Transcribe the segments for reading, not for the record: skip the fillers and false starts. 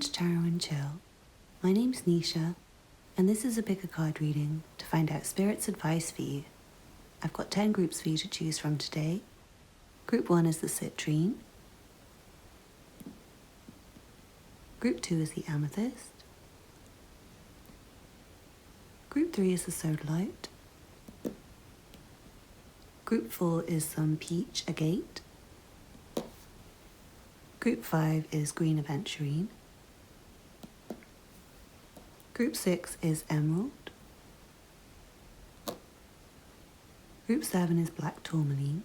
to Tarot and Chill. My name's Nisha, and this is a pick a card reading to find out Spirit's advice for you. I've got 10 groups for you to choose from today. Group 1 is the Citrine. Group 2 is the Amethyst. Group 3 is the Sodalite. Group 4 is some peach agate. Group 5 is green Aventurine. Group 6 is emerald. Group 7 is black Tourmaline.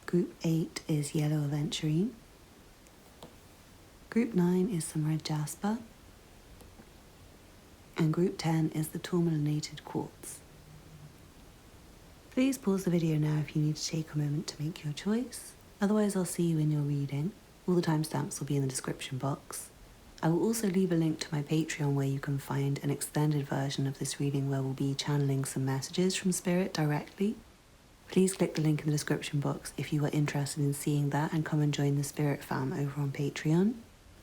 Group 8 is yellow Aventurine. Group 9 is some red Jasper. And Group 10 is the Tourmalinated Quartz. Please pause the video now if you need to take a moment to make your choice. Otherwise, I'll see you in your reading. All the timestamps will be in the description box. I will also leave a link to my Patreon where you can find an extended version of this reading where we'll be channeling some messages from Spirit directly. Please click the link in the description box if you are interested in seeing that and come and join the Spirit fam over on Patreon.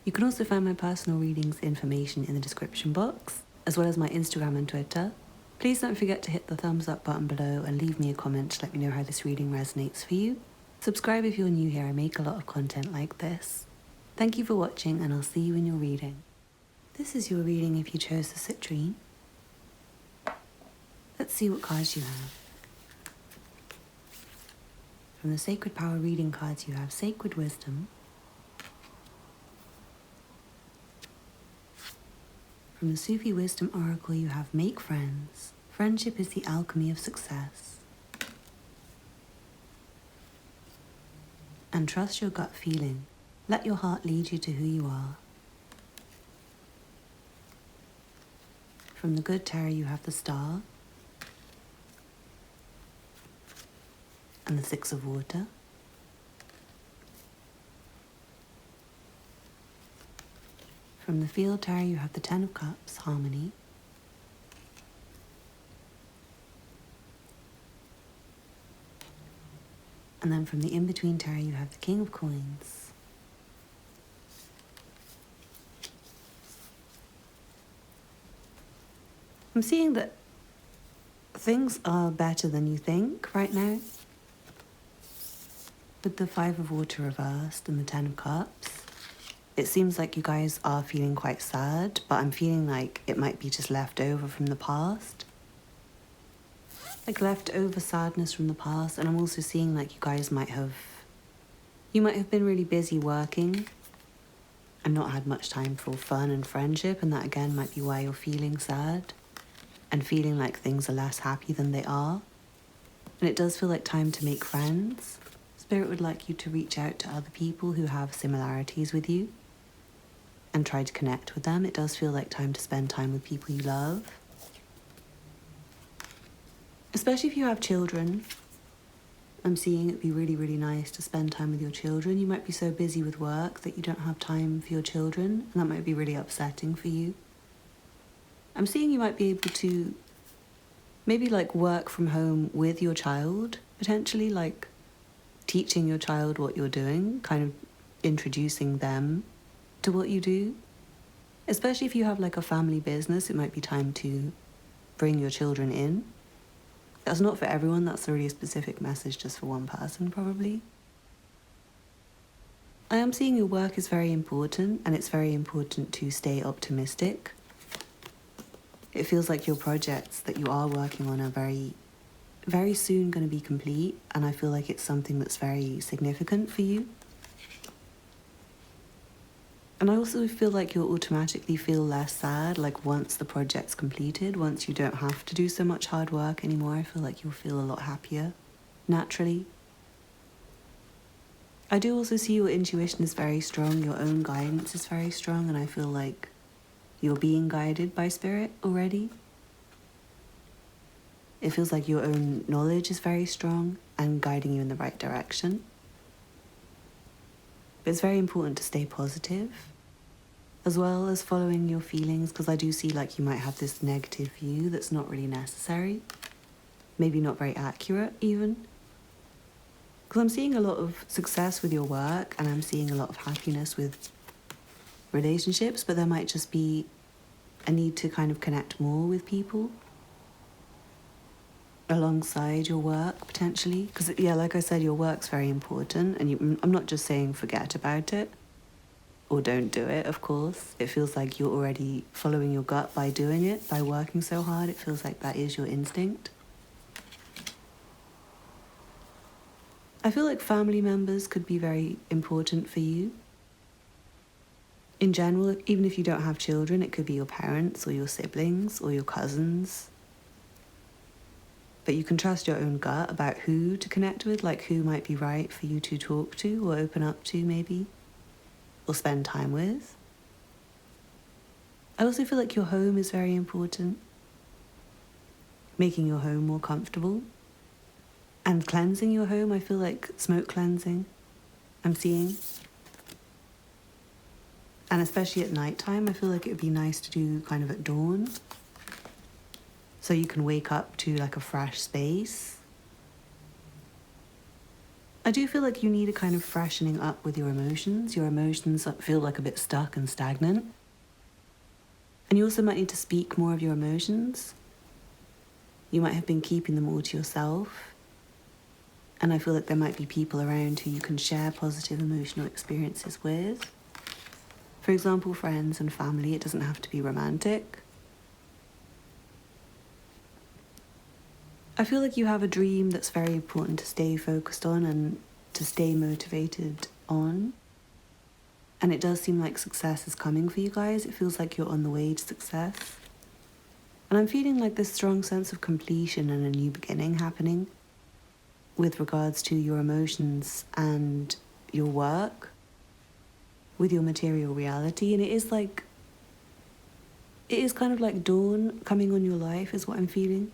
You can also find my personal readings information in the description box, as well as my Instagram and Twitter. Please don't forget to hit the thumbs up button below and leave me a comment to let me know how this reading resonates for you. Subscribe if you're new here, I make a lot of content like this. Thank you for watching and I'll see you in your reading. This is your reading if you chose the Citrine. Let's see what cards you have. From the Sacred Power reading cards you have Sacred Wisdom. From the Sufi Wisdom Oracle you have Make Friends. Friendship is the alchemy of success. And trust your gut feeling. Let your heart lead you to who you are. From the Good Tarot you have the Star. And the Six of Water. From the Field Tarot you have the Ten of Cups, Harmony. And then from the In-Between Tarot you have the King of Coins. I'm seeing that things are better than you think right now. With the Five of Water reversed and the Ten of Cups. It seems like you guys are feeling quite sad, but I'm feeling like it might be just left over from the past. Like leftover sadness from the past, and I'm also seeing like you guys might have been really busy working and not had much time for fun and friendship, and that again might be why you're feeling sad and feeling like things are less happy than they are. And it does feel like time to make friends. Spirit would like you to reach out to other people who have similarities with you and try to connect with them. It does feel like time to spend time with people you love. Especially if you have children. I'm seeing it'd be really, really nice to spend time with your children. You might be so busy with work that you don't have time for your children, and that might be really upsetting for you. I'm seeing you might be able to maybe like work from home with your child, potentially like teaching your child what you're doing, kind of introducing them to what you do. Especially if you have like a family business, it might be time to bring your children in. That's not for everyone, that's a really specific message just for one person probably. I am seeing your work is very important, and it's very important to stay optimistic. It feels like your projects that you are working on are very, very soon going to be complete, and I feel like it's something that's very significant for you. And I also feel like you'll automatically feel less sad, like once the project's completed, once you don't have to do so much hard work anymore, I feel like you'll feel a lot happier, naturally. I do also see your intuition is very strong, your own guidance is very strong, and I feel like you're being guided by Spirit already. It feels like your own knowledge is very strong and guiding you in the right direction. But it's very important to stay positive, as well as following your feelings, because I do see like you might have this negative view that's not really necessary. Maybe not very accurate even. Because I'm seeing a lot of success with your work, and I'm seeing a lot of happiness with relationships, but there might just be a need to kind of connect more with people alongside your work, potentially. Because, yeah, like I said, your work's very important, and I'm not just saying forget about it, or don't do it, of course. It feels like you're already following your gut by doing it, by working so hard. It feels like that is your instinct. I feel like family members could be very important for you. In general, even if you don't have children, it could be your parents or your siblings or your cousins. But you can trust your own gut about who to connect with, like who might be right for you to talk to or open up to, maybe, or spend time with. I also feel like your home is very important. Making your home more comfortable. And cleansing your home, I feel like smoke cleansing, I'm seeing. And especially at nighttime, I feel like it would be nice to do kind of at dawn. So you can wake up to like a fresh space. I do feel like you need a kind of freshening up with your emotions. Your emotions feel like a bit stuck and stagnant. And you also might need to speak more of your emotions. You might have been keeping them all to yourself. And I feel like there might be people around who you can share positive emotional experiences with. For example, friends and family. It doesn't have to be romantic. I feel like you have a dream that's very important to stay focused on and to stay motivated on. And it does seem like success is coming for you guys. It feels like you're on the way to success. And I'm feeling like this strong sense of completion and a new beginning happening with regards to your emotions and your work with your material reality. And it is kind of like dawn coming on your life is what I'm feeling.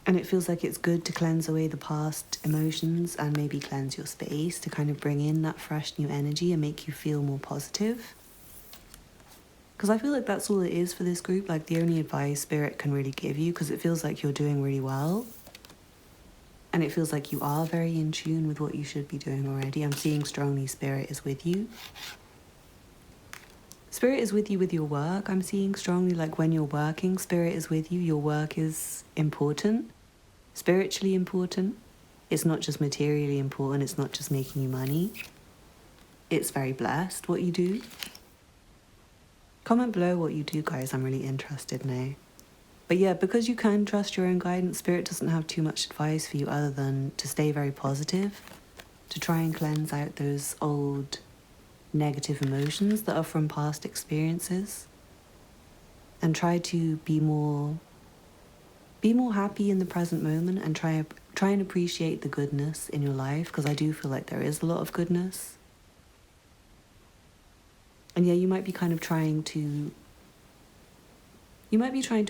And it feels like it's good to cleanse away the past emotions and maybe cleanse your space to kind of bring in that fresh new energy and make you feel more positive. Because I feel like that's all it is for this group, like the only advice Spirit can really give you, because it feels like you're doing really well. And it feels like you are very in tune with what you should be doing already. I'm seeing strongly Spirit is with you. Spirit is with you with your work. I'm seeing strongly like when you're working, Spirit is with you. Your work is important, spiritually important. It's not just materially important. It's not just making you money. It's very blessed what you do. Comment below what you do, guys. I'm really interested now. But yeah, because you can trust your own guidance, Spirit doesn't have too much advice for you other than to stay very positive, to try and cleanse out those old negative emotions that are from past experiences, and try to be more happy in the present moment and try and appreciate the goodness in your life, because I do feel like there is a lot of goodness. And yeah, you might be trying to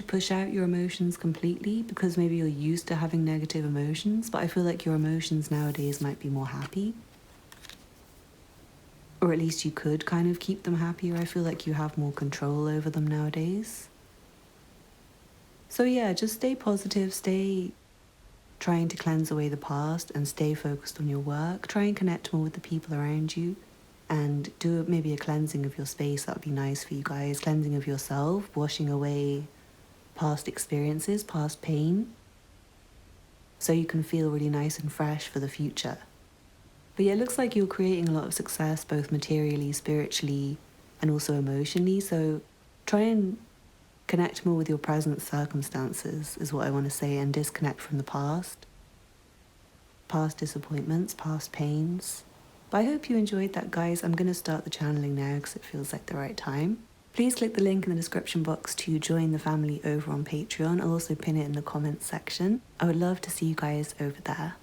push out your emotions completely because maybe you're used to having negative emotions, but I feel like your emotions nowadays might be more happy. Or at least you could kind of keep them happier. I feel like you have more control over them nowadays. So yeah, just stay positive, stay trying to cleanse away the past and stay focused on your work. Try and connect more with the people around you and do maybe a cleansing of your space. That would be nice for you guys. Cleansing of yourself, washing away past experiences, past pain, so you can feel really nice and fresh for the future. But yeah, it looks like you're creating a lot of success, both materially, spiritually, and also emotionally. So try and connect more with your present circumstances, is what I want to say, and disconnect from the past. Past disappointments, past pains. But I hope you enjoyed that, guys. I'm going to start the channeling now because it feels like the right time. Please click the link in the description box to join the family over on Patreon. I'll also pin it in the comments section. I would love to see you guys over there.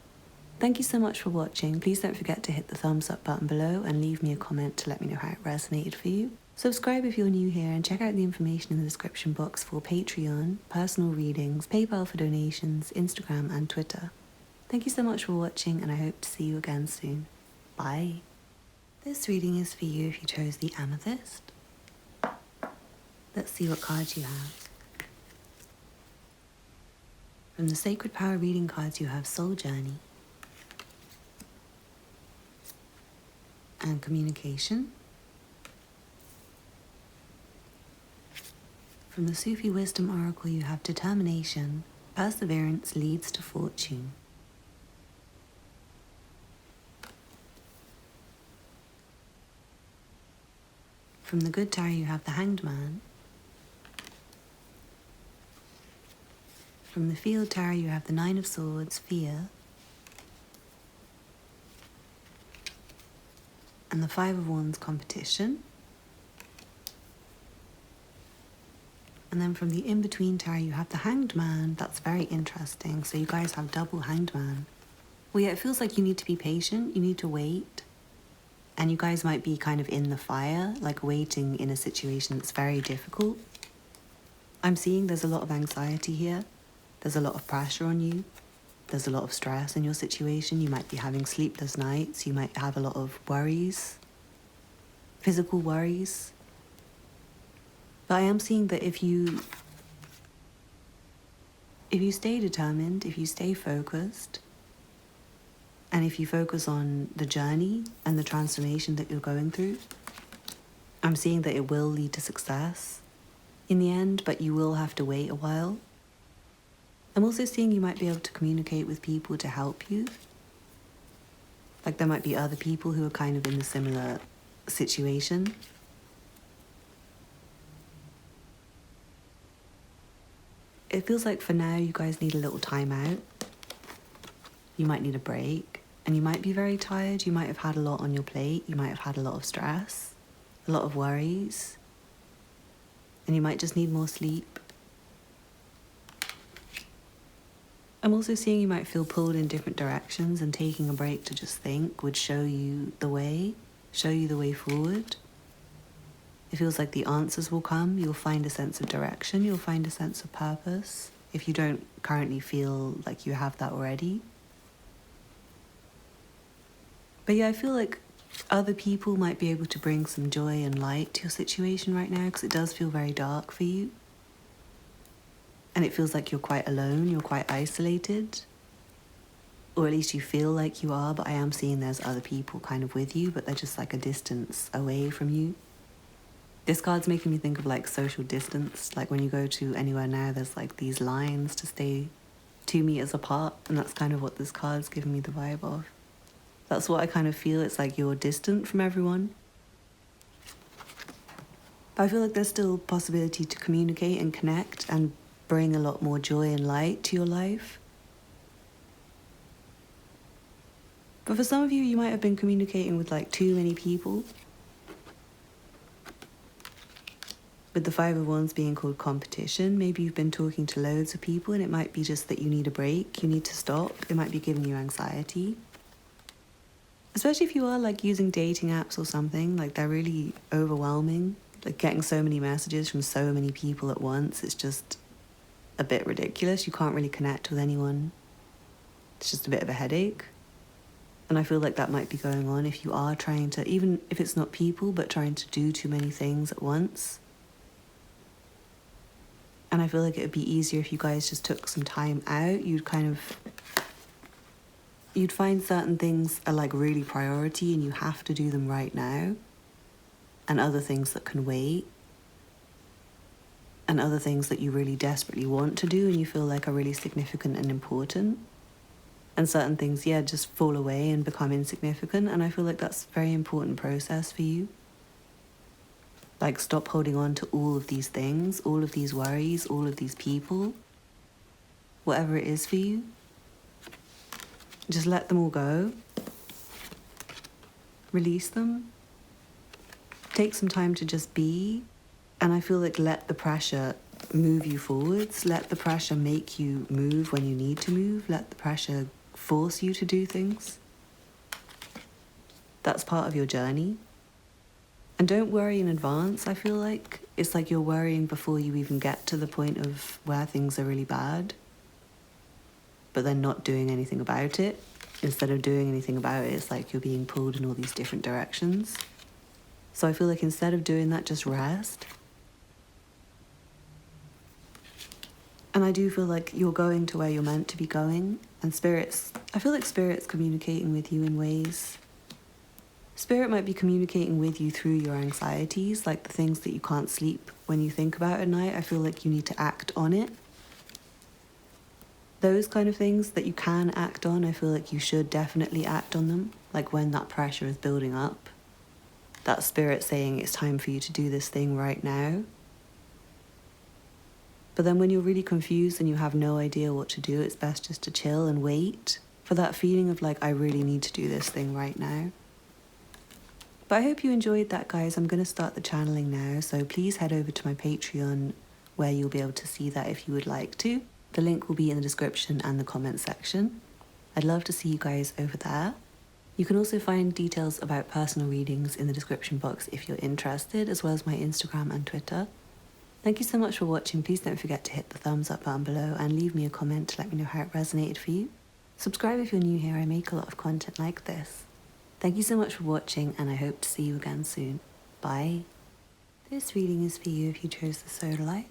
Thank you so much for watching. Please don't forget to hit the thumbs up button below and leave me a comment to let me know how it resonated for you. Subscribe if you're new here and check out the information in the description box for Patreon, personal readings, PayPal for donations, Instagram and Twitter. Thank you so much for watching and I hope to see you again soon. Bye. This reading is for you if you chose the Amethyst. Let's see what cards you have. From the Sacred Power reading cards you have Soul Journey and Communication, From the Sufi Wisdom Oracle, you have determination. Perseverance leads to fortune. From the Good Tarot, you have the Hanged Man. From the Field Tarot, you have the Nine of Swords, Fear. And the Five of Wands, Competition. And then from the In-Between Tarot, you have the Hanged Man. That's very interesting. So you guys have double Hanged Man. Well, yeah, it feels like you need to be patient. You need to wait. And you guys might be kind of in the fire, like waiting in a situation that's very difficult. I'm seeing there's a lot of anxiety here. There's a lot of pressure on you. There's a lot of stress in your situation. You might be having sleepless nights. You might have a lot of worries, physical worries. But I am seeing that if you stay determined, if you stay focused, and if you focus on the journey and the transformation that you're going through, I'm seeing that it will lead to success in the end, but you will have to wait a while. I'm also seeing you might be able to communicate with people to help you. Like there might be other people who are kind of in a similar situation. It feels like for now you guys need a little time out. You might need a break, and you might be very tired. You might have had a lot on your plate. You might have had a lot of stress, a lot of worries, and you might just need more sleep. I'm also seeing you might feel pulled in different directions, and taking a break to just think would show you the way forward. It feels like the answers will come. You'll find a sense of direction. You'll find a sense of purpose if you don't currently feel like you have that already. But yeah, I feel like other people might be able to bring some joy and light to your situation right now, because it does feel very dark for you. And it feels like you're quite alone, you're quite isolated. Or at least you feel like you are, but I am seeing there's other people kind of with you, but they're just like a distance away from you. This card's making me think of like social distance. Like when you go to anywhere now, there's like these lines to stay 2 meters apart. And that's kind of what this card's giving me the vibe of. That's what I kind of feel. It's like you're distant from everyone. But I feel like there's still possibility to communicate and connect and bring a lot more joy and light to your life. But for some of you, you might have been communicating with like too many people. With the Five of Wands being called competition, maybe you've been talking to loads of people and it might be just that you need a break, you need to stop. It might be giving you anxiety. Especially if you are like using dating apps or something, like they're really overwhelming. Like getting so many messages from so many people at once, it's just a bit ridiculous. You can't really connect with anyone. It's just a bit of a headache. And I feel like that might be going on if you are trying to, even if it's not people, but trying to do too many things at once. And I feel like it would be easier if you guys just took some time out. You'd find certain things are like really priority and you have to do them right now. And other things that can wait. And other things that you really desperately want to do and you feel like are really significant and important. And certain things, yeah, just fall away and become insignificant. And I feel like that's a very important process for you. Like, stop holding on to all of these things, all of these worries, all of these people. Whatever it is for you. Just let them all go. Release them. Take some time to just be. And I feel like let the pressure move you forwards. Let the pressure make you move when you need to move. Let the pressure force you to do things. That's part of your journey. And don't worry in advance, I feel like. It's like you're worrying before you even get to the point of where things are really bad. But then not doing anything about it. Instead of doing anything about it, it's like you're being pulled in all these different directions. So I feel like instead of doing that, just rest. And I do feel like you're going to where you're meant to be going. And I feel like Spirit's communicating with you in ways. Spirit might be communicating with you through your anxieties, like the things that you can't sleep when you think about at night. I feel like you need to act on it. Those kind of things that you can act on, I feel like you should definitely act on them. Like when that pressure is building up, that spirit saying it's time for you to do this thing right now. But then when you're really confused and you have no idea what to do, it's best just to chill and wait for that feeling of like, I really need to do this thing right now. But I hope you enjoyed that, guys. I'm going to start the channeling now, so please head over to my Patreon where you'll be able to see that if you would like to. The link will be in the description and the comment section. I'd love to see you guys over there. You can also find details about personal readings in the description box if you're interested, as well as my Instagram and Twitter. Thank you so much for watching. Please don't forget to hit the thumbs up button below and leave me a comment to let me know how it resonated for you. Subscribe if you're new here. I make a lot of content like this. Thank you so much for watching, and I hope to see you again soon. Bye. This reading is for you if you chose the Sodalite.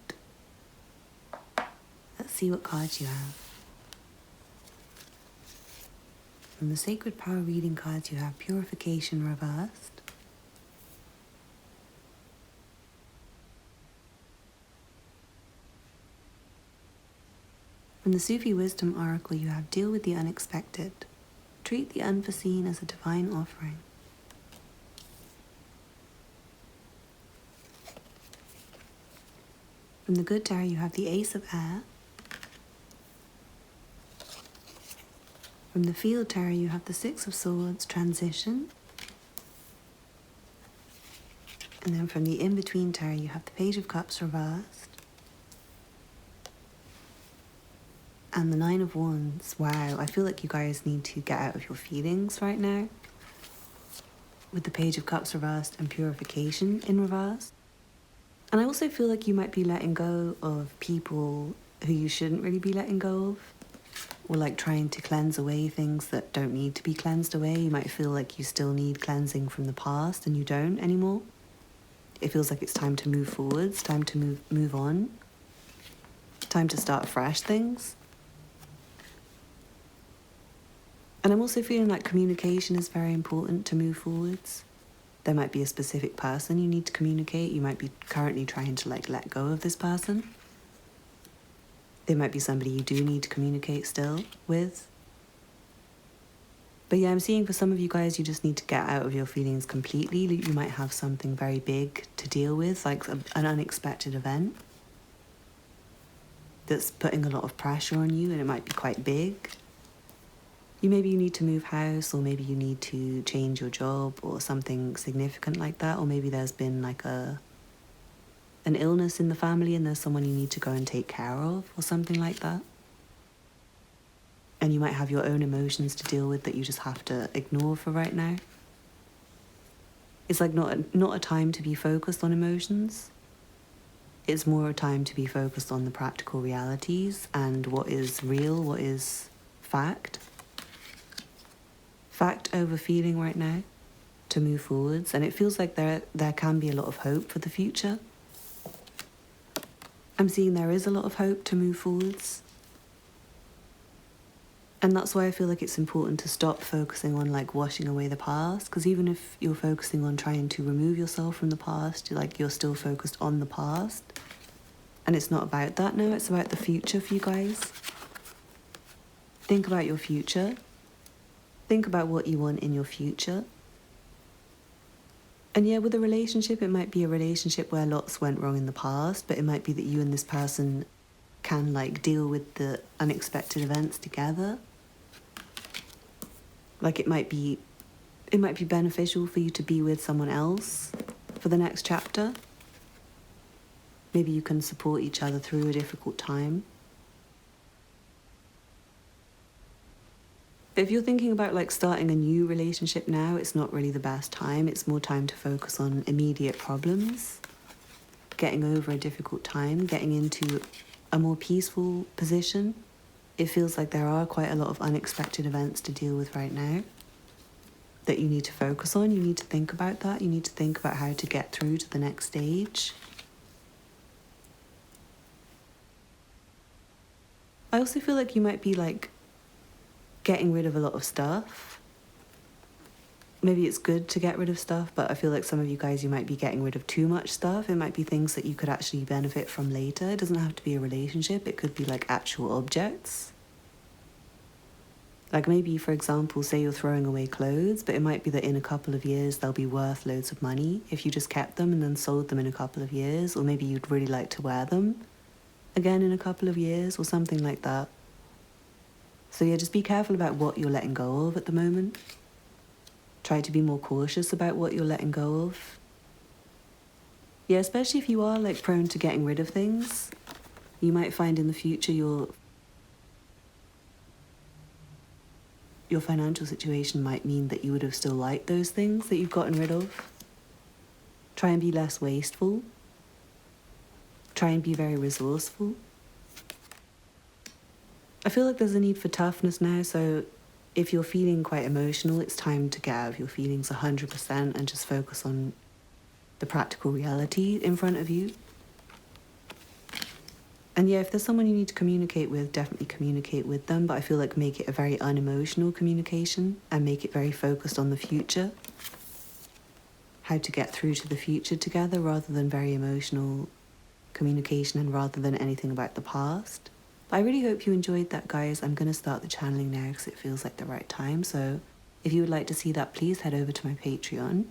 Let's see what cards you have. From the Sacred Power reading cards, you have Purification reversed. From the Sufi Wisdom Oracle, you have Deal with the Unexpected. Treat the unforeseen as a divine offering. From the Good Tarot, you have the Ace of Air. From the Field Tarot, you have the Six of Swords, Transition. And then from the In-Between Tarot, you have the Page of Cups reversed. And the Nine of Wands. Wow, I feel like you guys need to get out of your feelings right now. With the Page of Cups reversed and Purification in reverse. And I also feel like you might be letting go of people who you shouldn't really be letting go of. Or like trying to cleanse away things that don't need to be cleansed away. You might feel like you still need cleansing from the past and you don't anymore. It feels like it's time to move forwards, time to move on. Time to start fresh things. And I'm also feeling like communication is very important to move forwards. There might be a specific person you need to communicate. You might be currently trying to like let go of this person. There might be somebody you do need to communicate still with. But yeah, I'm seeing for some of you guys, you just need to get out of your feelings completely. You might have something very big to deal with, like an unexpected event that's putting a lot of pressure on you, and it might be quite big. Maybe you need to move house, or maybe you need to change your job or something significant like that, or maybe there's been like an illness in the family and there's someone you need to go and take care of or something like that. And you might have your own emotions to deal with that you just have to ignore for right now. It's like not a time to be focused on emotions. It's more a time to be focused on the practical realities and what is real, what is fact. Fact over feeling right now to move forwards, and it feels like there can be a lot of hope for the future. I'm seeing there is a lot of hope to move forwards, and that's why I feel like it's important to stop focusing on like washing away the past, because even if you're focusing on trying to remove yourself from the past, you're still focused on the past, and it's not about that now. It's about the future for you guys. Think about your future. Think about what you want in your future. And yeah, with a relationship, it might be a relationship where lots went wrong in the past, but it might be that you and this person can like deal with the unexpected events together. Like it might be beneficial for you to be with someone else for the next chapter. Maybe you can support each other through a difficult time. But if you're thinking about like starting a new relationship now, it's not really the best time. It's more time to focus on immediate problems, getting over a difficult time, getting into a more peaceful position. It feels like there are quite a lot of unexpected events to deal with right now that you need to focus on. You need to think about that. You need to think about how to get through to the next stage. I also feel like you might be like getting rid of a lot of stuff. maybe it's good to get rid of stuff, but I feel like some of you guys, you might be getting rid of too much stuff. It might be things that you could actually benefit from later. It doesn't have to be a relationship. It could be like actual objects. Like maybe, for example, say you're throwing away clothes, but it might be that in a couple of years they'll be worth loads of money if you just kept them and then sold them in a couple of years, or maybe you'd really like to wear them again in a couple of years or something like that. So yeah, just be careful about what you're letting go of at the moment. Try to be more cautious about what you're letting go of. Yeah, especially if you are like prone to getting rid of things, you might find in the future your financial situation might mean that you would have still liked those things that you've gotten rid of. Try and be less wasteful. Try and be very resourceful. I feel like there's a need for toughness now, so if you're feeling quite emotional, it's time to get out of your feelings 100% and just focus on the practical reality in front of you. And yeah, if there's someone you need to communicate with, definitely communicate with them, but I feel like make it a very unemotional communication and make it very focused on the future. How to get through to the future together rather than very emotional communication and rather than anything about the past. But I really hope you enjoyed that, guys. I'm going to start the channeling now because it feels like the right time. So if you would like to see that, please head over to my Patreon.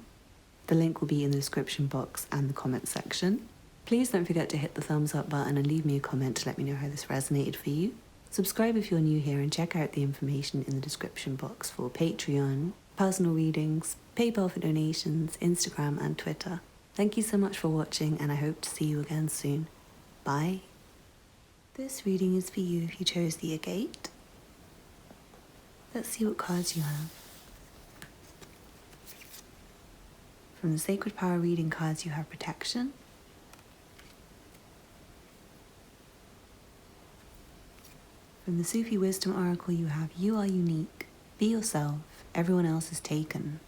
The link will be in the description box and the comment section. Please don't forget to hit the thumbs up button and leave me a comment to let me know how this resonated for you. Subscribe if you're new here and check out the information in the description box for Patreon, personal readings, PayPal for donations, Instagram and Twitter. Thank you so much for watching and I hope to see you again soon. Bye. This reading is for you if you chose the Agate. Let's see what cards you have. From the Sacred Power reading cards you have Protection. From the Sufi Wisdom Oracle you have You are unique, be yourself, everyone else is taken.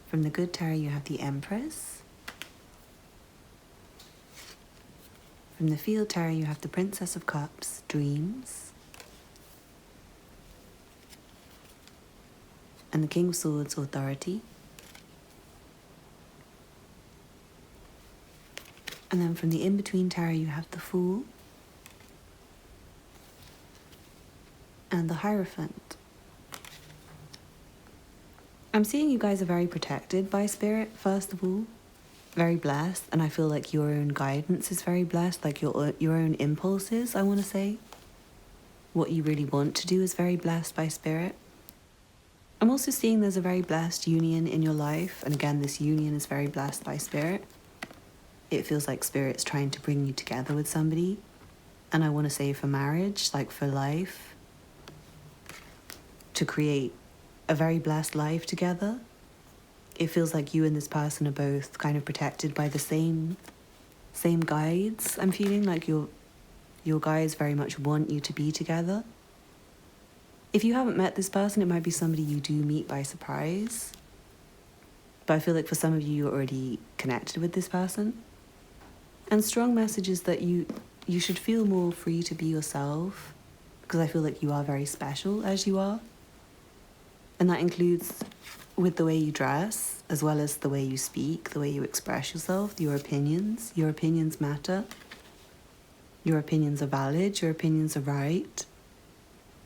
From the Good Tarot you have the Empress. From the Field Tarot you have the Princess of Cups, Dreams. And the King of Swords, Authority. And then from the In-Between Tarot you have the Fool. And the Hierophant. I'm seeing you guys are very protected by Spirit, first of all. Very blessed, and I feel like your own guidance is very blessed, like your own impulses, I want to say. What you really want to do is very blessed by Spirit. I'm also seeing there's a very blessed union in your life, and again, this union is very blessed by Spirit. It feels like Spirit's trying to bring you together with somebody, and I want to say for marriage, like for life, to create a very blessed life together. It feels like you and this person are both kind of protected by the same guides. I'm feeling like your guides very much want you to be together. If you haven't met this person, it might be somebody you do meet by surprise. But I feel like for some of you, you're already connected with this person. And strong messages that you should feel more free to be yourself, because I feel like you are very special as you are. And that includes with the way you dress, as well as the way you speak, the way you express yourself, your opinions. Your opinions matter. Your opinions are valid. Your opinions are right.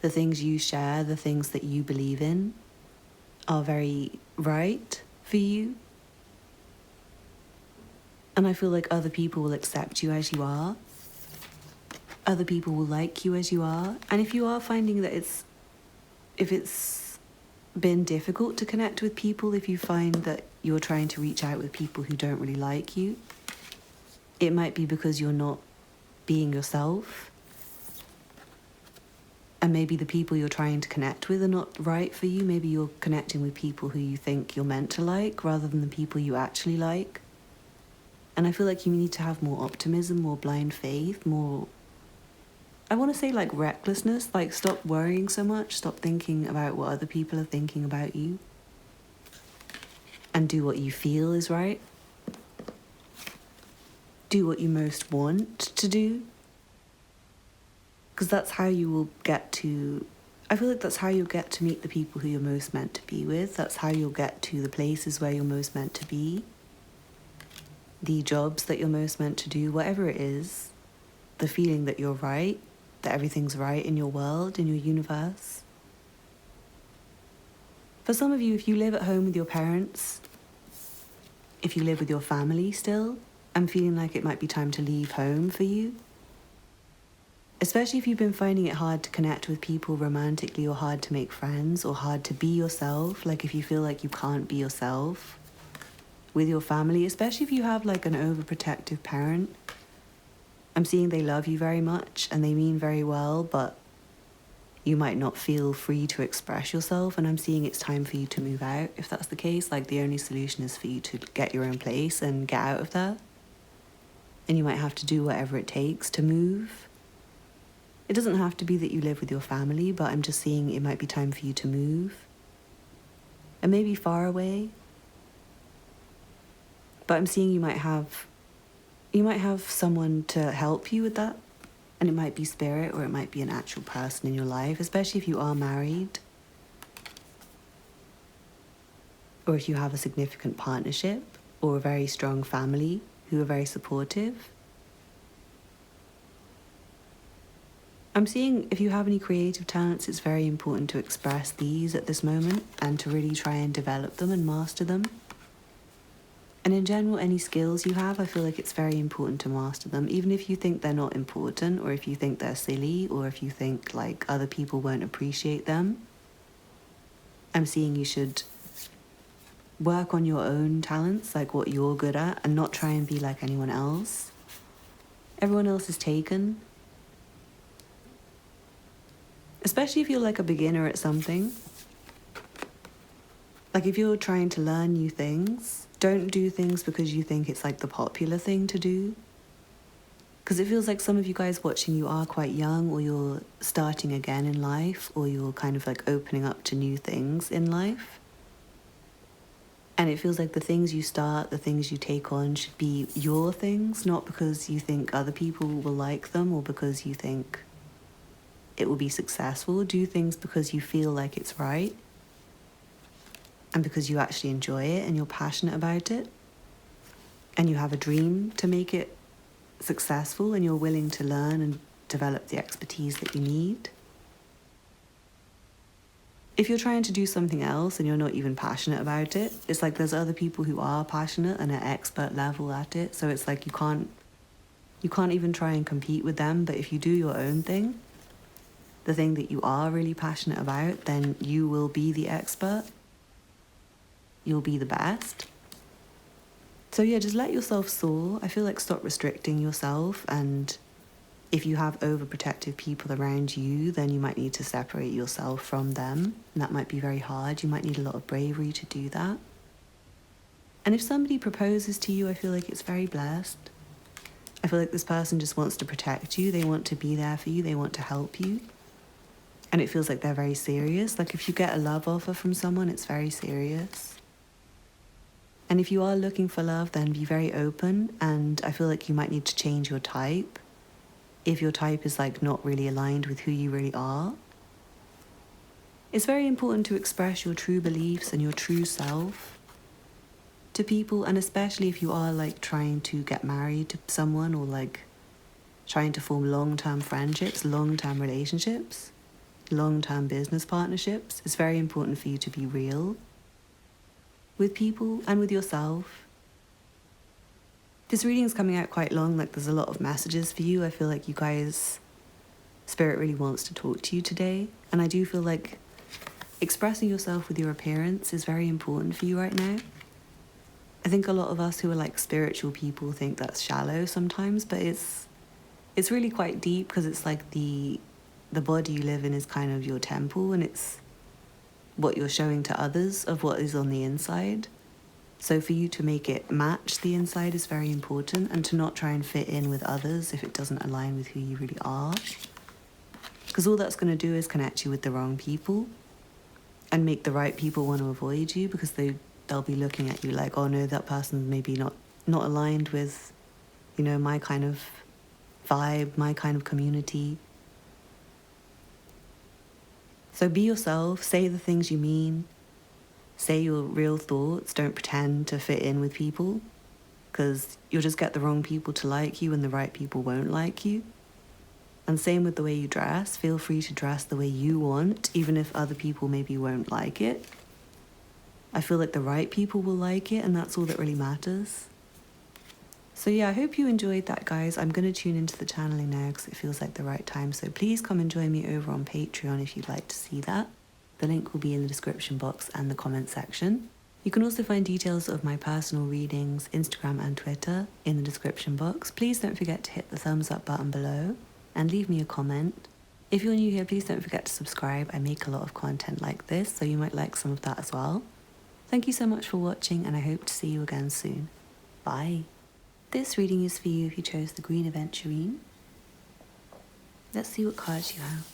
The things you share, the things that you believe in, are very right for you. And I feel like other people will accept you as you are. Other people will like you as you are. And if you are finding that if it's been difficult to connect with people, if you find that you're trying to reach out with people who don't really like you, it might be because you're not being yourself. And maybe the people you're trying to connect with are not right for you. Maybe you're connecting with people who you think you're meant to like rather than the people you actually like. And I feel like you need to have more optimism, more blind faith, more, I want to say like recklessness, like stop worrying so much, stop thinking about what other people are thinking about you, and do what you feel is right. Do what you most want to do, because that's how you will get to I feel like that's how you'll get to meet the people who you're most meant to be with. That's how you'll get to the places where you're most meant to be. The jobs that you're most meant to do, whatever it is. The feeling that you're right, that everything's right in your world, in your universe. For some of you, if you live at home with your parents, if you live with your family still, I'm feeling like it might be time to leave home for you. Especially if you've been finding it hard to connect with people romantically, or hard to make friends, or hard to be yourself. Like if you feel like you can't be yourself with your family, especially if you have like an overprotective parent. I'm seeing they love you very much and they mean very well, but you might not feel free to express yourself. And I'm seeing it's time for you to move out. If that's the case, like the only solution is for you to get your own place and get out of there. And you might have to do whatever it takes to move. It doesn't have to be that you live with your family, but I'm just seeing it might be time for you to move. And maybe far away. But I'm seeing you might have someone to help you with that. And it might be spirit, or it might be an actual person in your life, especially if you are married. Or if you have a significant partnership, or a very strong family who are very supportive. I'm seeing if you have any creative talents, it's very important to express these at this moment and to really try and develop them and master them. And in general, any skills you have, I feel like it's very important to master them, even if you think they're not important, or if you think they're silly, or if you think like other people won't appreciate them. I'm seeing you should work on your own talents, like what you're good at, and not try and be like anyone else. Everyone else is taken. Especially if you're like a beginner at something. Like if you're trying to learn new things, don't do things because you think it's like the popular thing to do. Because it feels like some of you guys watching, you are quite young, or you're starting again in life, or you're kind of like opening up to new things in life. And it feels like the things you start, the things you take on should be your things, not because you think other people will like them or because you think it will be successful. Do things because you feel like it's right and because you actually enjoy it and you're passionate about it and you have a dream to make it successful and you're willing to learn and develop the expertise that you need. If you're trying to do something else and you're not even passionate about it, it's like there's other people who are passionate and are expert level at it. So it's like you can't even try and compete with them. But if you do your own thing, the thing that you are really passionate about, then you will be the expert. You'll be the best. So yeah, just let yourself soar. I feel like stop restricting yourself, and if you have overprotective people around you, then you might need to separate yourself from them. And that might be very hard. You might need a lot of bravery to do that. And if somebody proposes to you, I feel like it's very blessed. I feel like this person just wants to protect you. They want to be there for you. They want to help you. And it feels like they're very serious. Like if you get a love offer from someone, it's very serious. And if you are looking for love, then be very open. And I feel like you might need to change your type. If your type is like not really aligned with who you really are. It's very important to express your true beliefs and your true self to people, and especially if you are like trying to get married to someone or like trying to form long-term friendships, long-term relationships, long-term business partnerships. It's very important for you to be real with people and with yourself. This reading is coming out quite long, like there's a lot of messages for you. I feel like you guys, Spirit really wants to talk to you today. And I do feel like expressing yourself with your appearance is very important for you right now. I think a lot of us who are like spiritual people think that's shallow sometimes, but it's really quite deep, because it's like the body you live in is kind of your temple, and it's what you're showing to others of what is on the inside. So for you to make it match the inside is very important, and to not try and fit in with others if it doesn't align with who you really are. Because all that's going to do is connect you with the wrong people and make the right people want to avoid you, because they'll be looking at you like, oh no, that person's maybe not aligned with, you know, my kind of vibe, my kind of community. So be yourself, say the things you mean, say your real thoughts, don't pretend to fit in with people, because you'll just get the wrong people to like you and the right people won't like you. And same with the way you dress, feel free to dress the way you want, even if other people maybe won't like it. I feel like the right people will like it, and that's all that really matters. So yeah, I hope you enjoyed that, guys. I'm going to tune into the channeling now because it feels like the right time. So please come and join me over on Patreon if you'd like to see that. The link will be in the description box and the comment section. You can also find details of my personal readings, Instagram and Twitter, in the description box. Please don't forget to hit the thumbs up button below and leave me a comment. If you're new here, please don't forget to subscribe. I make a lot of content like this, so you might like some of that as well. Thank you so much for watching, and I hope to see you again soon. Bye. This reading is for you if you chose the green Aventurine. Let's see what cards you have.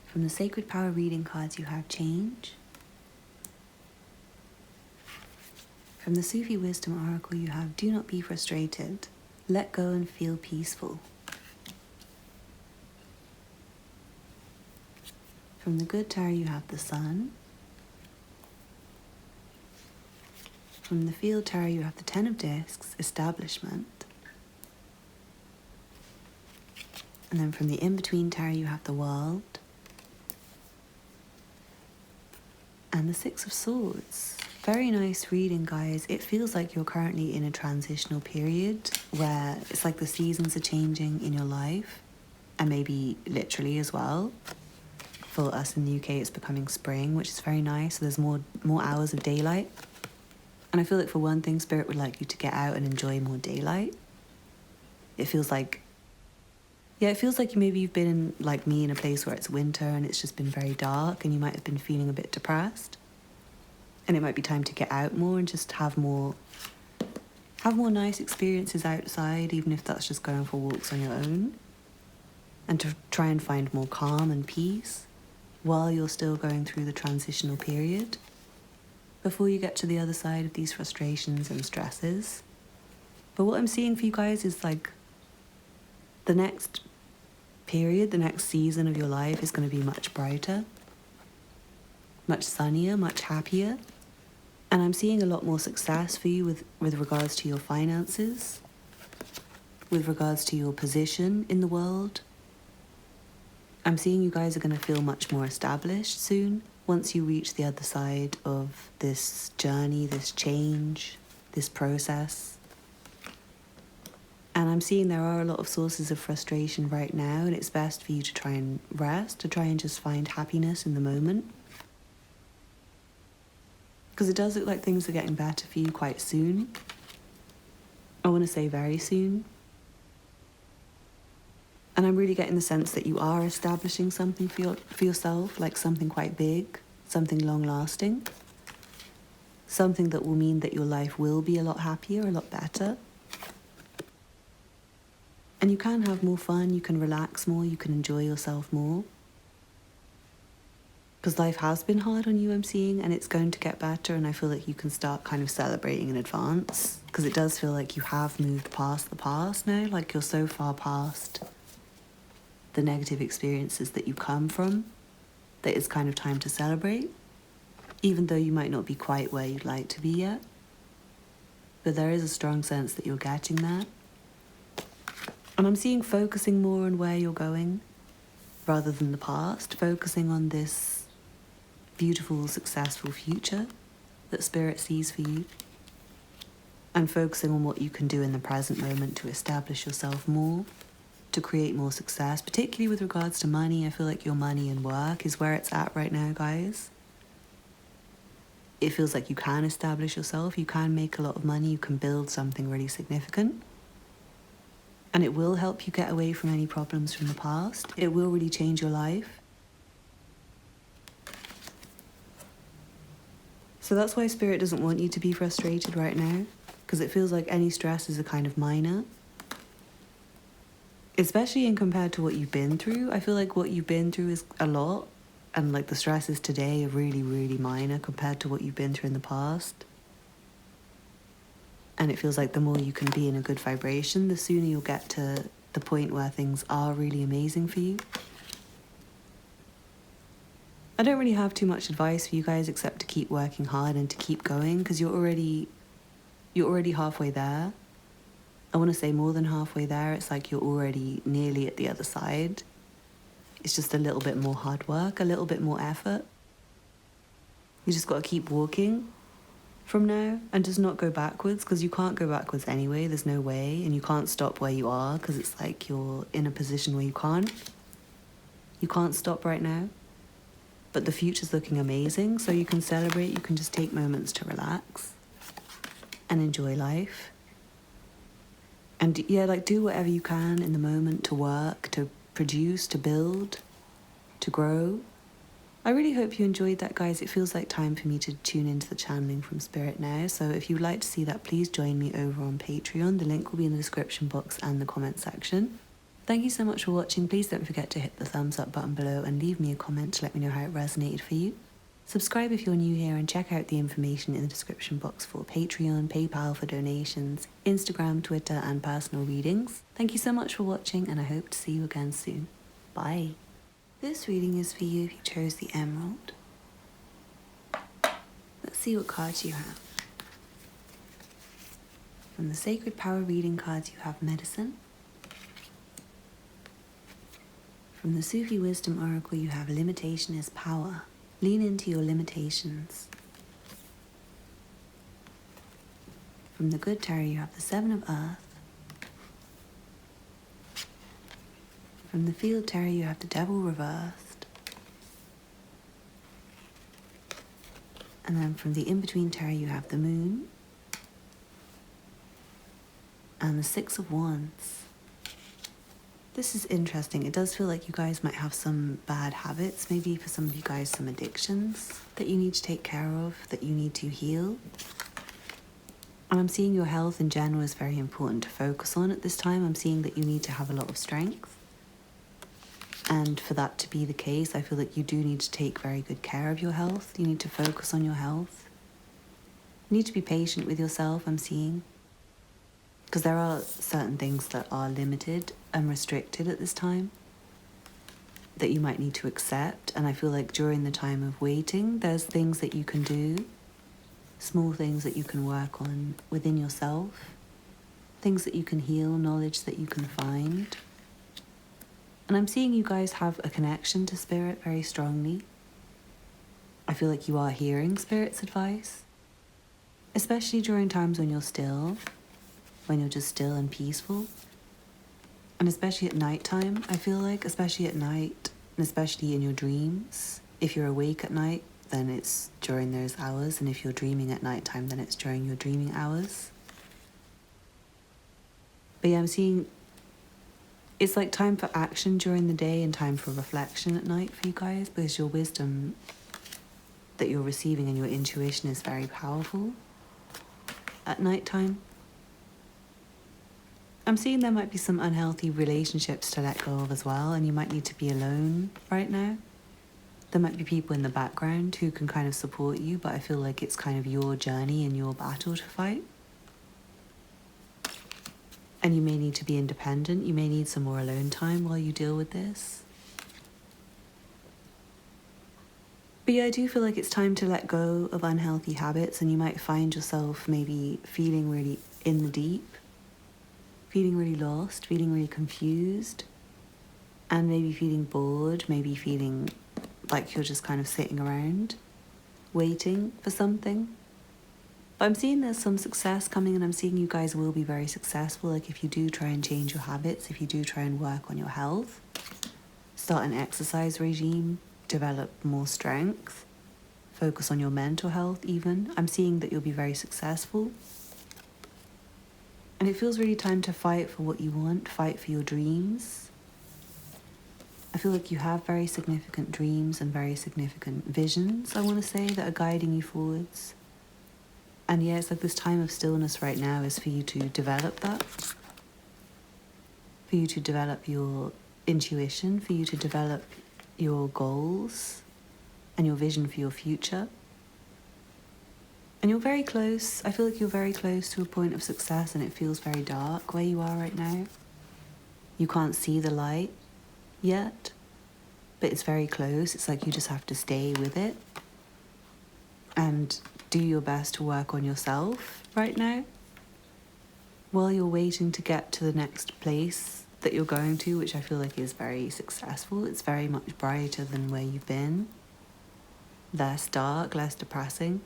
From the Sacred Power reading cards you have Change. From the Sufi Wisdom Oracle you have Do Not Be Frustrated. Let go and feel peaceful. From the Good Tarot you have the Sun. From the Field Tarot you have the Ten of Discs, Establishment. And then from the In-Between Tarot you have the World. And the Six of Swords. Very nice reading, guys. It feels like you're currently in a transitional period where it's like the seasons are changing in your life, and maybe literally as well. For us in the UK, it's becoming spring, which is very nice. So there's more hours of daylight. And I feel like for one thing, Spirit would like you to get out and enjoy more daylight. It feels like, yeah, it feels like maybe you've been, like me, in a place where it's winter and it's just been very dark and you might have been feeling a bit depressed. And it might be time to get out more and just have more nice experiences outside, even if that's just going for walks on your own. And to try and find more calm and peace while you're still going through the transitional period, before you get to the other side of these frustrations and stresses. But what I'm seeing for you guys is like the next period, the next season of your life is going to be much brighter, much sunnier, much happier. And I'm seeing a lot more success for you with regards to your finances, with regards to your position in the world. I'm seeing you guys are going to feel much more established soon, once you reach the other side of this journey, this change, this process. And I'm seeing there are a lot of sources of frustration right now, and it's best for you to try and rest, to try and just find happiness in the moment. Because it does look like things are getting better for you quite soon. I want to say very soon. And I'm really getting the sense that you are establishing something for yourself, like something quite big, something long-lasting. Something that will mean that your life will be a lot happier, a lot better. And you can have more fun, you can relax more, you can enjoy yourself more. Because life has been hard on you, I'm seeing, and it's going to get better, and I feel like you can start kind of celebrating in advance. Because it does feel like you have moved past the past now, like you're so far past the negative experiences that you come from, that it's kind of time to celebrate, even though you might not be quite where you'd like to be yet. But there is a strong sense that you're getting there. And I'm seeing focusing more on where you're going, rather than the past, focusing on this beautiful, successful future that Spirit sees for you, and focusing on what you can do in the present moment to establish yourself more, to create more success, particularly with regards to money. I feel like your money and work is where it's at right now, guys. It feels like you can establish yourself, you can make a lot of money, you can build something really significant. And it will help you get away from any problems from the past. It will really change your life. So that's why Spirit doesn't want you to be frustrated right now, because it feels like any stress is a kind of minor. Especially in compared to what you've been through. I feel like what you've been through is a lot, and like the stresses today are really, really minor compared to what you've been through in the past. And it feels like the more you can be in a good vibration, the sooner you'll get to the point where things are really amazing for you. I don't really have too much advice for you guys except to keep working hard and to keep going, because you're already halfway there. I want to say more than halfway there. It's like you're already nearly at the other side. It's just a little bit more hard work, a little bit more effort. You just got to keep walking from now and just not go backwards, because you can't go backwards anyway. There's no way. And you can't stop where you are, because it's like you're in a position where you can't stop right now. But the future's looking amazing, so you can celebrate. You can just take moments to relax and enjoy life. And yeah, like, do whatever you can in the moment to work, to produce, to build, to grow. I really hope you enjoyed that, guys. It feels like time for me to tune into the channeling from Spirit now. So if you'd like to see that, please join me over on Patreon. The link will be in the description box and the comment section. Thank you so much for watching. Please don't forget to hit the thumbs up button below and leave me a comment to let me know how it resonated for you. Subscribe if you're new here and check out the information in the description box for Patreon, PayPal for donations, Instagram, Twitter and personal readings. Thank you so much for watching, and I hope to see you again soon. Bye. This reading is for you if you chose the Emerald. Let's see what cards you have. From the Sacred Power reading cards you have Medicine. From the Sufi Wisdom Oracle you have Limitation is Power. Lean into your limitations. From the Good Tarot you have the Seven of Earth. From the Field Tarot you have the Devil reversed. And then from the In-Between Tarot you have the Moon. And the Six of Wands. This is interesting. It does feel like you guys might have some bad habits, maybe for some of you guys some addictions that you need to take care of, that you need to heal. And I'm seeing your health in general is very important to focus on at this time. I'm seeing that you need to have a lot of strength. And for that to be the case, I feel like you do need to take very good care of your health. You need to focus on your health. You need to be patient with yourself, I'm seeing. Because there are certain things that are limited and restricted at this time that you might need to accept. And I feel like during the time of waiting, there's things that you can do, small things that you can work on within yourself, things that you can heal, knowledge that you can find. And I'm seeing you guys have a connection to Spirit very strongly. I feel like you are hearing Spirit's advice, especially during times when you're still, when you're just still and peaceful. And especially at nighttime, I feel like, especially at night, and especially in your dreams. If you're awake at night, then it's during those hours, and if you're dreaming at nighttime, then it's during your dreaming hours. But yeah, I'm seeing it's like time for action during the day and time for reflection at night for you guys, because your wisdom that you're receiving and your intuition is very powerful at nighttime. I'm seeing there might be some unhealthy relationships to let go of as well, and you might need to be alone right now. There might be people in the background who can kind of support you, but I feel like it's kind of your journey and your battle to fight. And you may need to be independent. You may need some more alone time while you deal with this. But yeah, I do feel like it's time to let go of unhealthy habits, and you might find yourself maybe feeling really in the deep, feeling really lost, feeling really confused, and maybe feeling bored, maybe feeling like you're just kind of sitting around, waiting for something. But I'm seeing there's some success coming, and I'm seeing you guys will be very successful. Like if you do try and change your habits, if you do try and work on your health, start an exercise regime, develop more strength, focus on your mental health even, I'm seeing that you'll be very successful. And it feels really time to fight for what you want, fight for your dreams. I feel like you have very significant dreams and very significant visions, I want to say, that are guiding you forwards. And yeah, it's like this time of stillness right now is for you to develop that. For you to develop your intuition, for you to develop your goals and your vision for your future. And you're very close. I feel like you're very close to a point of success, and it feels very dark where you are right now. You can't see the light yet, but it's very close. It's like you just have to stay with it and do your best to work on yourself right now while you're waiting to get to the next place that you're going to, which I feel like is very successful. It's very much brighter than where you've been. Less dark, less depressing.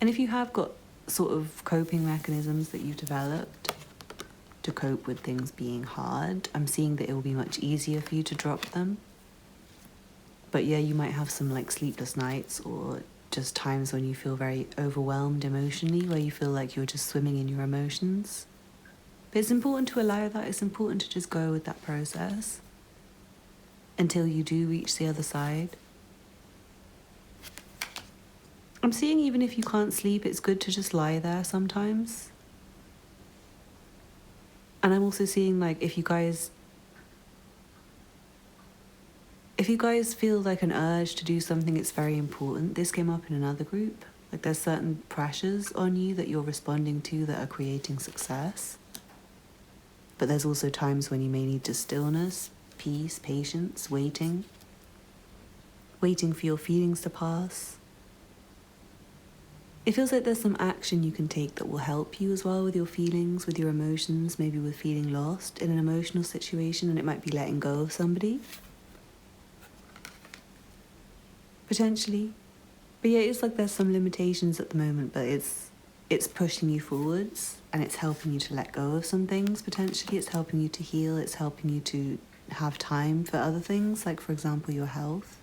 And if you have got sort of coping mechanisms that you've developed to cope with things being hard, I'm seeing that it will be much easier for you to drop them. But yeah, you might have some like sleepless nights or just times when you feel very overwhelmed emotionally, where you feel like you're just swimming in your emotions. But it's important to allow that. It's important to just go with that process until you do reach the other side. I'm seeing even if you can't sleep, it's good to just lie there sometimes. And I'm also seeing like if you guys feel like an urge to do something, it's very important. This came up in another group. Like there's certain pressures on you that you're responding to that are creating success. But there's also times when you may need just stillness, peace, patience, waiting for your feelings to pass. It feels like there's some action you can take that will help you as well with your feelings, with your emotions, maybe with feeling lost in an emotional situation, and it might be letting go of somebody. Potentially. But yeah, it's like there's some limitations at the moment, but it's pushing you forwards and it's helping you to let go of some things potentially. It's helping you to heal. It's helping you to have time for other things, like for example, your health.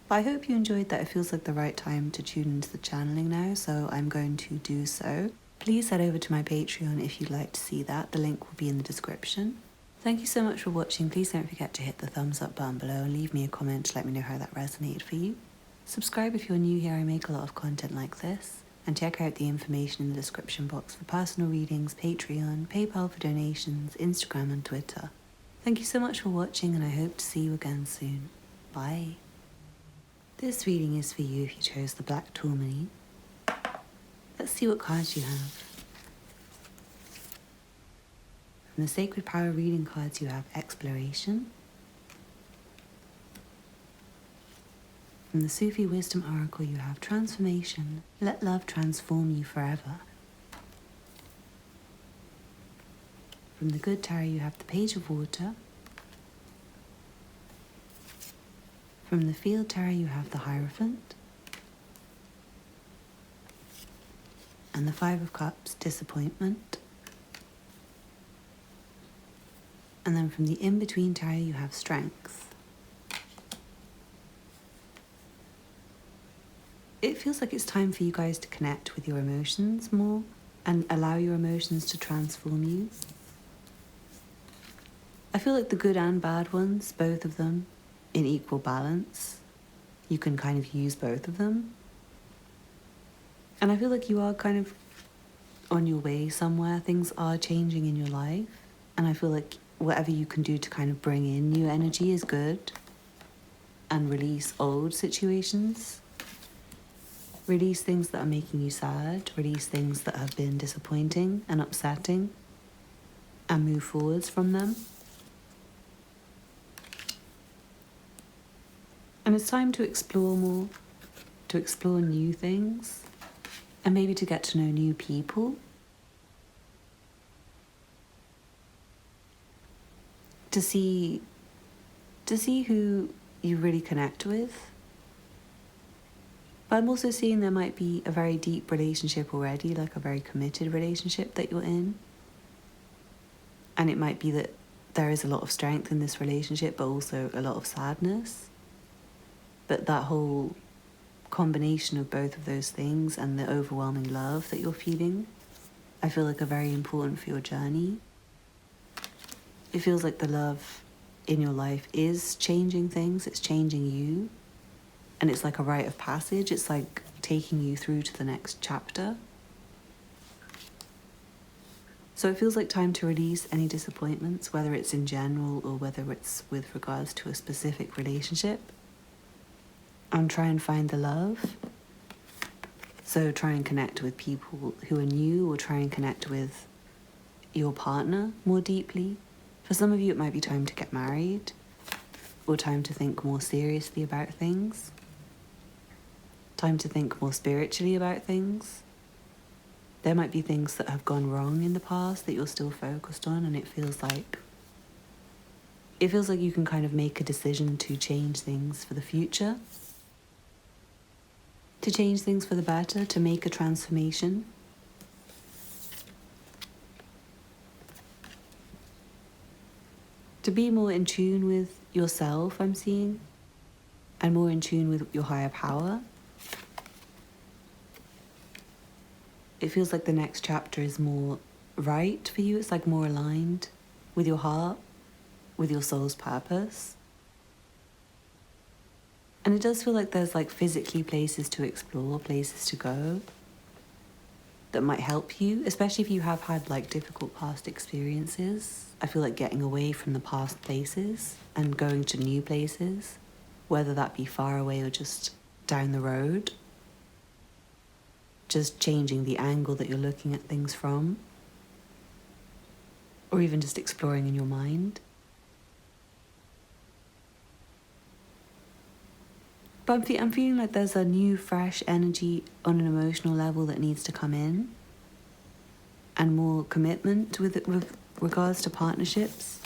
But I hope you enjoyed that. It feels like the right time to tune into the channeling now, so I'm going to do so. Please head over to my Patreon if you'd like to see that. The link will be in the description. Thank you so much for watching. Please don't forget to hit the thumbs up button below and leave me a comment to let me know how that resonated for you. Subscribe if you're new here. I make a lot of content like this. And check out the information in the description box for personal readings, Patreon, PayPal for donations, Instagram and Twitter. Thank you so much for watching and I hope to see you again soon. Bye. This reading is for you if you chose the Black Tourmaline. Let's see what cards you have. From the Sacred Power reading cards you have Exploration. From the Sufi Wisdom Oracle you have Transformation. Let love transform you forever. From the Good Tarot you have the Page of Water. From the Field Tarot you have the Hierophant. And the Five of Cups, Disappointment. And then from the In-Between Tarot you have Strength. It feels like it's time for you guys to connect with your emotions more and allow your emotions to transform you. I feel like the good and bad ones, both of them, in equal balance. You can kind of use both of them. And I feel like you are kind of on your way somewhere. Things are changing in your life. And I feel like whatever you can do to kind of bring in new energy is good. And release old situations. Release things that are making you sad. Release things that have been disappointing and upsetting. And move forwards from them. And it's time to explore more, to explore new things, and maybe to get to know new people. To see who you really connect with. But I'm also seeing there might be a very deep relationship already, like a very committed relationship that you're in. And it might be that there is a lot of strength in this relationship, but also a lot of sadness. But that whole combination of both of those things and the overwhelming love that you're feeling, I feel like are very important for your journey. It feels like the love in your life is changing things, it's changing you. And it's like a rite of passage, it's like taking you through to the next chapter. So it feels like time to release any disappointments, whether it's in general or whether it's with regards to a specific relationship. And try and find the love. So try and connect with people who are new, or try and connect with your partner more deeply. For some of you, it might be time to get married. or time to think more seriously about things, time to think more spiritually about things. There might be things that have gone wrong in the past that you're still focused on, and it feels like you can kind of make a decision to change things for the future, to change things for the better, to make a transformation. To be more in tune with yourself, I'm seeing, and more in tune with your higher power. It feels like the next chapter is more right for you. It's like more aligned with your heart, with your soul's purpose. And it does feel like there's like physically places to explore, places to go that might help you, especially if you have had like difficult past experiences. I feel like getting away from the past places and going to new places, whether that be far away or just down the road, just changing the angle that you're looking at things from, or even just exploring in your mind. But I'm feeling like there's a new, fresh energy on an emotional level that needs to come in, and more commitment with regards to partnerships.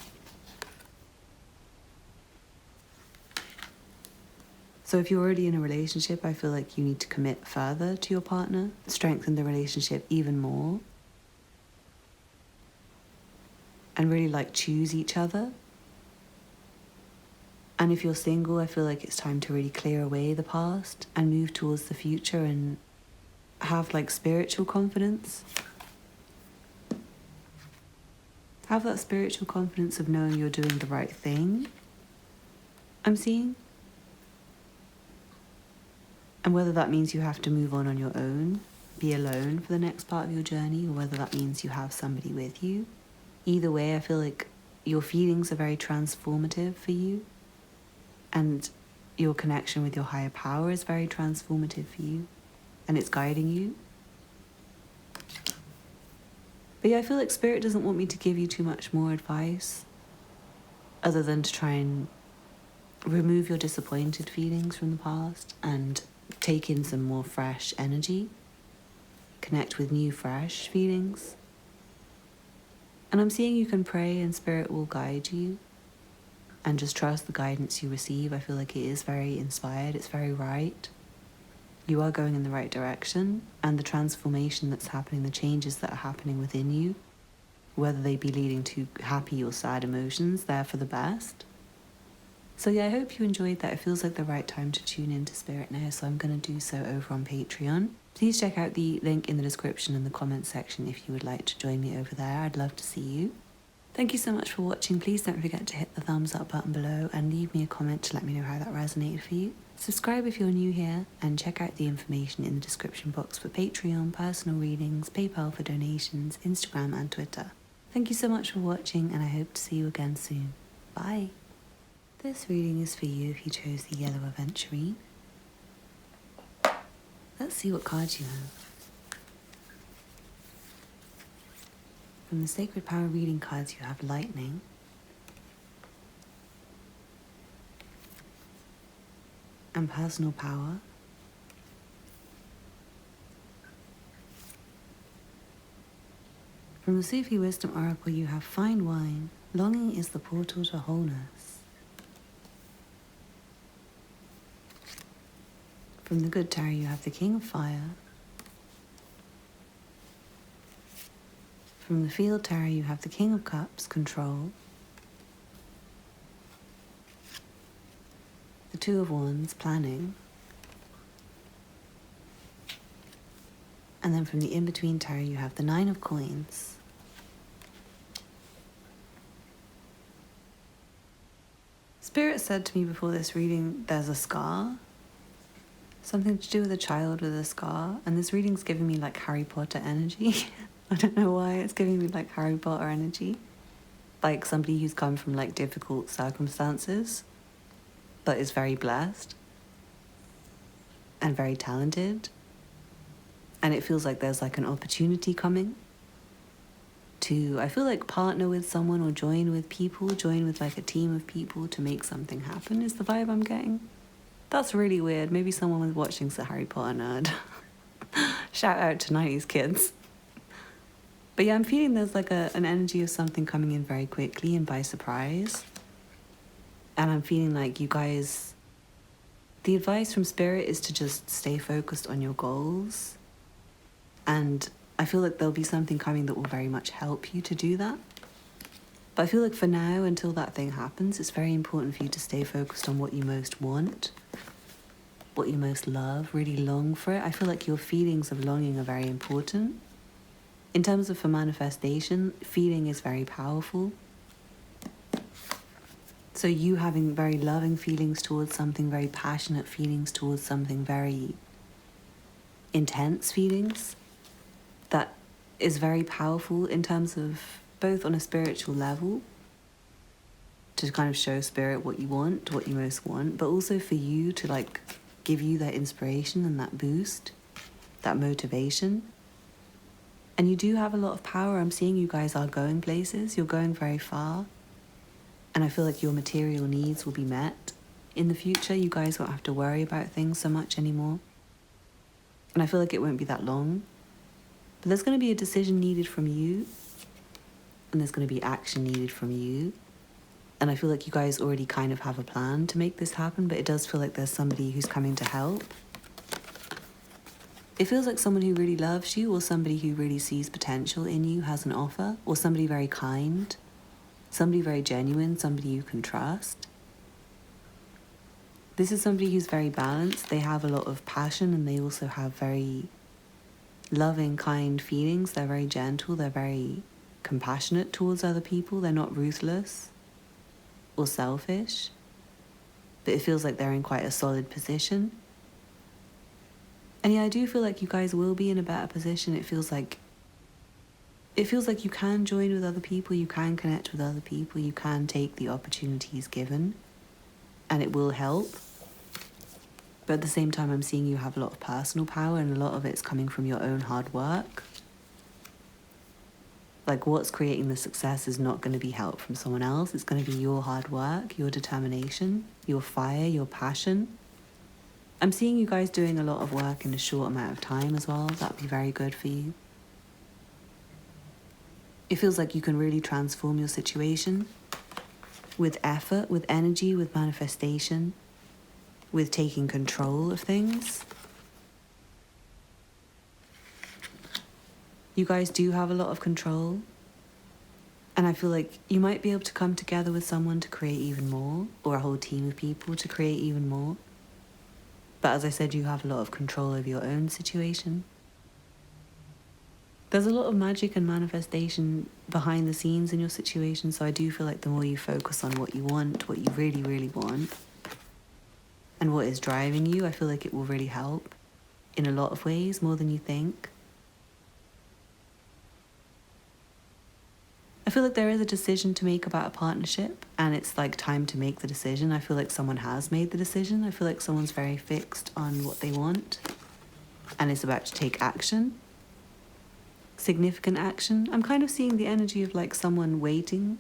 So if you're already in a relationship, I feel like you need to commit further to your partner, strengthen the relationship even more, and really like choose each other. And if you're single, I feel like it's time to really clear away the past and move towards the future and have like spiritual confidence. Have that spiritual confidence of knowing you're doing the right thing, I'm seeing. And whether that means you have to move on your own, be alone for the next part of your journey, or whether that means you have somebody with you. Either way, I feel like your feelings are very transformative for you, and your connection with your higher power is very transformative for you, and it's guiding you. But yeah, I feel like Spirit doesn't want me to give you too much more advice, other than to try and remove your disappointed feelings from the past and take in some more fresh energy, connect with new fresh feelings. And I'm seeing you can pray and Spirit will guide you, and just trust the guidance you receive. I feel like it is very inspired, it's very right. You are going in the right direction, and the transformation that's happening, the changes that are happening within you, whether they be leading to happy or sad emotions, they're for the best. So yeah, I hope you enjoyed that. It feels like the right time to tune into Spirit now, so I'm going to do so over on Patreon. Please check out the link in the description and the comments section if you would like to join me over there. I'd love to see you. Thank you so much for watching. Please don't forget to hit the thumbs up button below and leave me a comment to let me know how that resonated for you. Subscribe if you're new here, and check out the information in the description box for Patreon, personal readings, PayPal for donations, Instagram and Twitter. Thank you so much for watching, and I hope to see you again soon. Bye. This reading is for you if you chose the yellow Aventurine. Let's see what cards you have. From the Sacred Power reading cards, you have Lightning, and Personal Power. From the Sufi Wisdom Oracle, you have Fine Wine. Longing is the portal to wholeness. From the Good Tarot, you have the King of Fire. From the Field Tarot, you have the King of Cups, Control. The Two of Wands, Planning. And then from the In-Between Tarot, you have the Nine of Coins. Spirit said to me before this reading, there's a scar. Something to do with a child with a scar. And this reading's giving me like Harry Potter energy. I don't know why, it's giving me like Harry Potter energy. Like somebody who's come from like difficult circumstances, but is very blessed and very talented. And it feels like there's like an opportunity coming. to, I feel like, partner with someone or join with people, join with like a team of people to make something happen is the vibe I'm getting. That's really weird. Maybe someone was watching the Harry Potter nerd. Shout out to 90s kids. But yeah, I'm feeling there's like an energy of something coming in very quickly and by surprise. And I'm feeling like you guys, the advice from Spirit is to just stay focused on your goals. And I feel like there'll be something coming that will very much help you to do that. But I feel like for now, until that thing happens, it's very important for you to stay focused on what you most want, what you most love, really long for it. I feel like your feelings of longing are very important. In terms of for manifestation, feeling is very powerful. So you having very loving feelings towards something, very passionate feelings towards something, very intense feelings, that is very powerful in terms of both on a spiritual level, to kind of show Spirit what you want, what you most want, but also for you to like give you that inspiration and that boost, that motivation. And you do have a lot of power. I'm seeing you guys are going places. You're going very far. And I feel like your material needs will be met. In the future, you guys won't have to worry about things so much anymore. And I feel like it won't be that long. But there's going to be a decision needed from you. And there's going to be action needed from you. And I feel like you guys already kind of have a plan to make this happen, but it does feel like there's somebody who's coming to help. It feels like someone who really loves you, or somebody who really sees potential in you has an offer, or somebody very kind, somebody very genuine, somebody you can trust. This is somebody who's very balanced. They have a lot of passion, and they also have very loving, kind feelings. They're very gentle. They're very compassionate towards other people. They're not ruthless or selfish, but it feels like they're in quite a solid position. And yeah, I do feel like you guys will be in a better position. It feels like you can join with other people, you can connect with other people, you can take the opportunities given, and it will help. But at the same time, I'm seeing you have a lot of personal power, and a lot of it's coming from your own hard work. Like, what's creating the success is not going to be help from someone else. It's going to be your hard work, your determination, your fire, your passion. I'm seeing you guys doing a lot of work in a short amount of time as well. That'd be very good for you. It feels like you can really transform your situation with effort, with energy, with manifestation, with taking control of things. You guys do have a lot of control. And I feel like you might be able to come together with someone to create even more, or a whole team of people to create even more. But as I said, you have a lot of control over your own situation. There's a lot of magic and manifestation behind the scenes in your situation, so I do feel like the more you focus on what you want, what you really, really want, and what is driving you, I feel like it will really help in a lot of ways, more than you think. I feel like there is a decision to make about a partnership, and it's like time to make the decision. I feel like someone has made the decision. I feel like someone's very fixed on what they want, and it's about to take action. Significant action. I'm kind of seeing the energy of like someone waiting,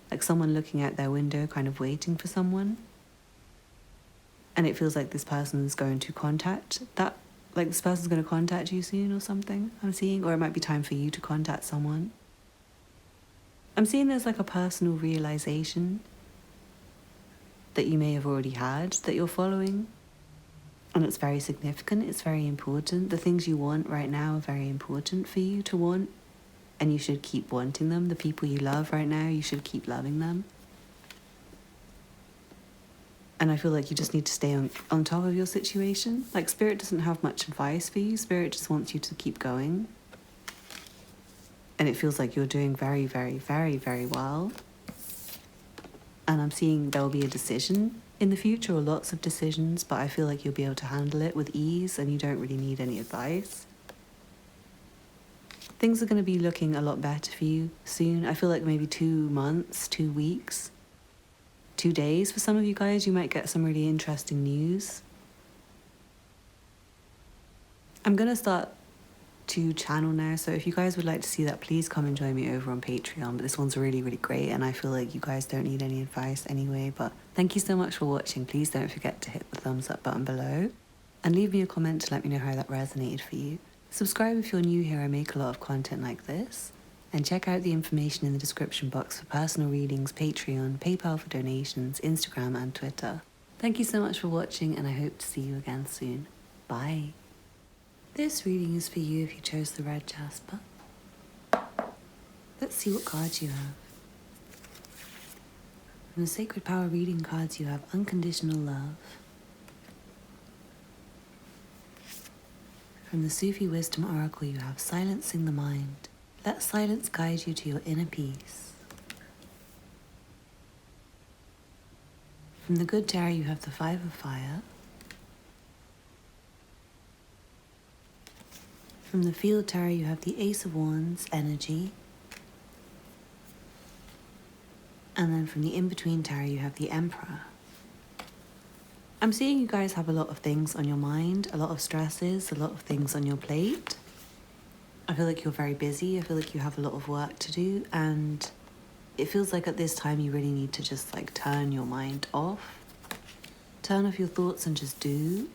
like someone looking out their window, kind of waiting for someone. And it feels like this person is going to contact that, like this person's going to contact you soon or something, I'm seeing, or it might be time for you to contact someone. I'm seeing there's like a personal realization that you may have already had that you're following. And it's very significant, it's very important. The things you want right now are very important for you to want. And you should keep wanting them. The people you love right now, you should keep loving them. And I feel like you just need to stay on top of your situation. Like, Spirit doesn't have much advice for you. Spirit just wants you to keep going. And it feels like you're doing very, very, very, very well. And I'm seeing there will be a decision in the future, or lots of decisions, but I feel like you'll be able to handle it with ease and you don't really need any advice. Things are going to be looking a lot better for you soon. I feel like maybe 2 months, 2 weeks, 2 days. For some of you guys, you might get some really interesting news. I'm going to start to channel now, so if you guys would like to see that, please come and join me over on Patreon. But this one's really, really great, and I feel like you guys don't need any advice anyway. But thank you so much for watching. Please don't forget to hit the thumbs up button below and leave me a comment to let me know how that resonated for you. Subscribe if you're new here. I make a lot of content like this. And check out the information in the description box for personal readings, Patreon, PayPal for donations, Instagram and Twitter. Thank you so much for watching, and I hope to see you again soon. Bye. This reading is for you if you chose the red Jasper. Let's see what cards you have. From the Sacred Power reading cards, you have Unconditional Love. From the Sufi Wisdom Oracle, you have Silencing the Mind. Let silence guide you to your inner peace. From the Good Tarot, you have the Five of Fire. From the Field Tarot, you have the Ace of Wands, Energy. And then from the In-Between Tarot, you have the Emperor. I'm seeing you guys have a lot of things on your mind, a lot of stresses, a lot of things on your plate. I feel like you're very busy. I feel like you have a lot of work to do, and it feels like at this time you really need to just like turn your mind off. Turn off your thoughts and just do.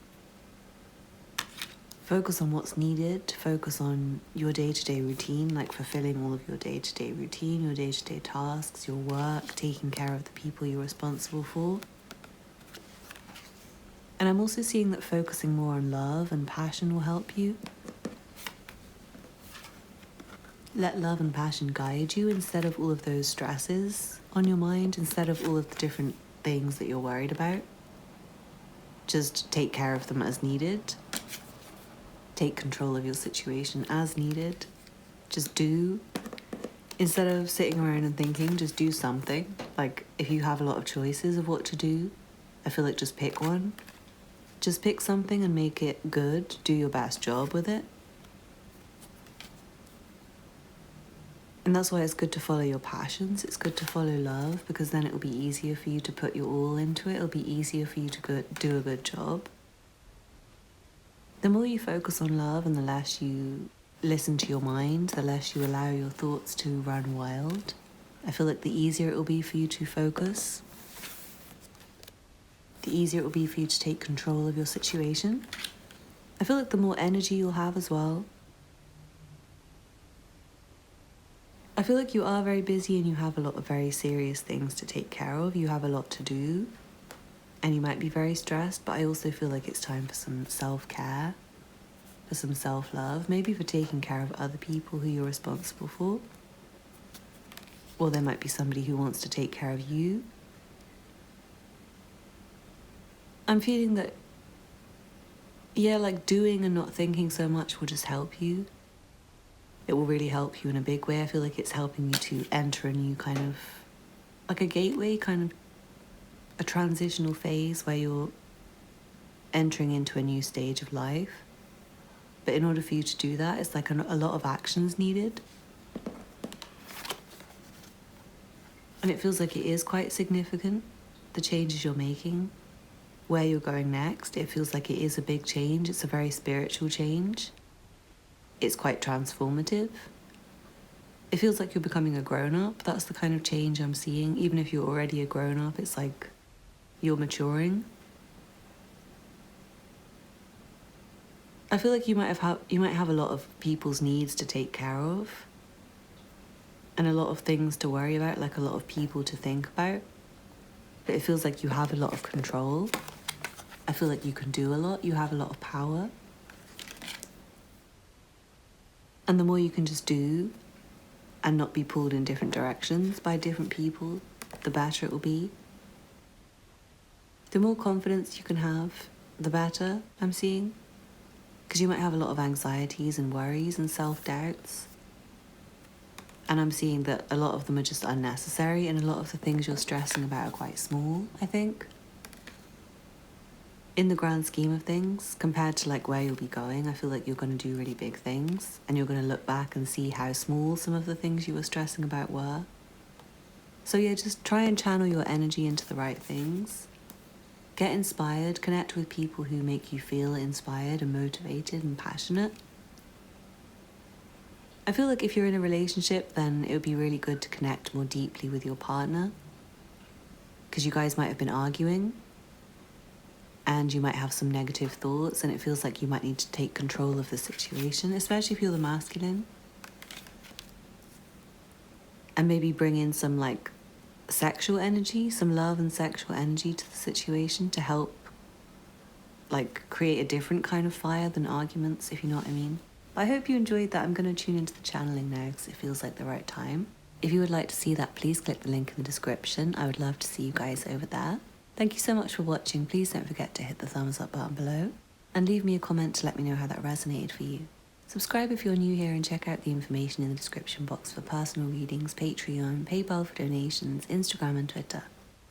Focus on what's needed. Focus on your day-to-day routine, like fulfilling all of your day-to-day routine, your day-to-day tasks, your work, taking care of the people you're responsible for. And I'm also seeing that focusing more on love and passion will help you. Let love and passion guide you instead of all of those stresses on your mind, instead of all of the different things that you're worried about. Just take care of them as needed. Take control of your situation as needed. Just do. Instead of sitting around and thinking, just do something. Like, if you have a lot of choices of what to do, I feel like just pick one. Just pick something and make it good. Do your best job with it. And that's why it's good to follow your passions. It's good to follow love, because then it will be easier for you to put your all into it. It'll be easier for you to do a good job. The more you focus on love and the less you listen to your mind, the less you allow your thoughts to run wild, I feel like the easier it will be for you to focus. The easier it will be for you to take control of your situation. I feel like the more energy you'll have as well. I feel like you are very busy and you have a lot of very serious things to take care of. You have a lot to do and you might be very stressed, but I also feel like it's time for some self-care, for some self-love, maybe for taking care of other people who you're responsible for. Or there might be somebody who wants to take care of you. I'm feeling that, yeah, like doing and not thinking so much will just help you. It will really help you in a big way. I feel like it's helping you to enter a new kind of, like a gateway, kind of a transitional phase where you're entering into a new stage of life. But in order for you to do that, it's like a lot of actions needed. And it feels like it is quite significant, the changes you're making, where you're going next. It feels like it is a big change. It's a very spiritual change. It's quite transformative. It feels like you're becoming a grown-up. That's the kind of change I'm seeing. Even if you're already a grown-up, it's like you're maturing. I feel like you might have a lot of people's needs to take care of and a lot of things to worry about, like a lot of people to think about. But it feels like you have a lot of control. I feel like you can do a lot. You have a lot of power. And the more you can just do and not be pulled in different directions by different people, the better it will be. The more confidence you can have, the better, I'm seeing. Because you might have a lot of anxieties and worries and self-doubts. And I'm seeing that a lot of them are just unnecessary, and a lot of the things you're stressing about are quite small, I think. In the grand scheme of things, compared to like where you'll be going, I feel like you're going to do really big things, and you're going to look back and see how small some of the things you were stressing about were. So yeah, just try and channel your energy into the right things. Get inspired, connect with people who make you feel inspired and motivated and passionate. I feel like if you're in a relationship, then it would be really good to connect more deeply with your partner, because you guys might have been arguing and you might have some negative thoughts, and it feels like you might need to take control of the situation, especially if you're the masculine. And maybe bring in some like sexual energy, some love and sexual energy to the situation to help like create a different kind of fire than arguments, if you know what I mean. But I hope you enjoyed that. I'm going to tune into the channeling now because it feels like the right time. If you would like to see that, please click the link in the description. I would love to see you guys over there. Thank you so much for watching. Please don't forget to hit the thumbs up button below and leave me a comment to let me know how that resonated for you. Subscribe if you're new here and check out the information in the description box for personal readings, Patreon, PayPal for donations, Instagram and Twitter.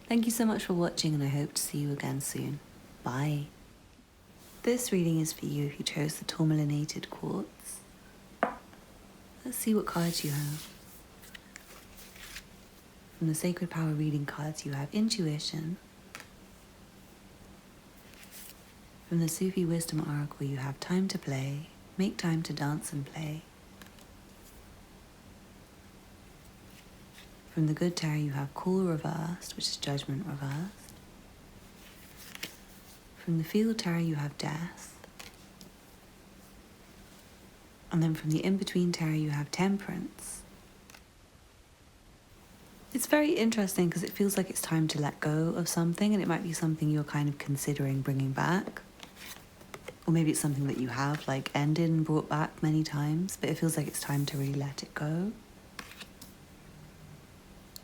Thank you so much for watching and I hope to see you again soon. Bye. This reading is for you if you chose the Tourmalinated Quartz. Let's see what cards you have. From the Sacred Power reading cards you have Intuition. From the Sufi Wisdom Oracle you have Time to Play, Make Time to Dance and Play. From the Good Tarot you have Call Reversed, which is Judgment Reversed. From the Field Tarot you have Death. And then from the In-Between Tarot you have Temperance. It's very interesting because it feels like it's time to let go of something, and it might be something you're kind of considering bringing back. Or maybe it's something that you have like ended and brought back many times, but it feels like it's time to really let it go.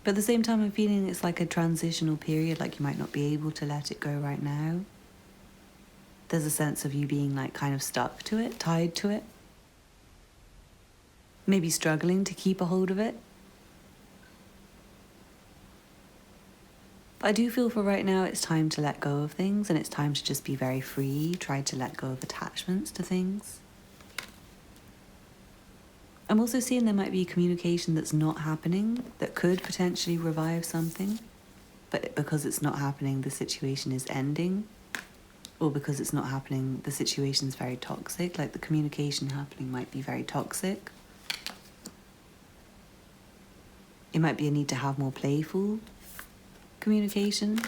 But at the same time, I'm feeling it's like a transitional period, like you might not be able to let it go right now. There's a sense of you being like kind of stuck to it, tied to it. Maybe struggling to keep a hold of it. But I do feel for right now it's time to let go of things, and it's time to just be very free, try to let go of attachments to things. I'm also seeing there might be communication that's not happening that could potentially revive something, but because it's not happening, the situation is ending. Or because it's not happening, the situation's very toxic, like the communication happening might be very toxic. It might be a need to have more playful communication.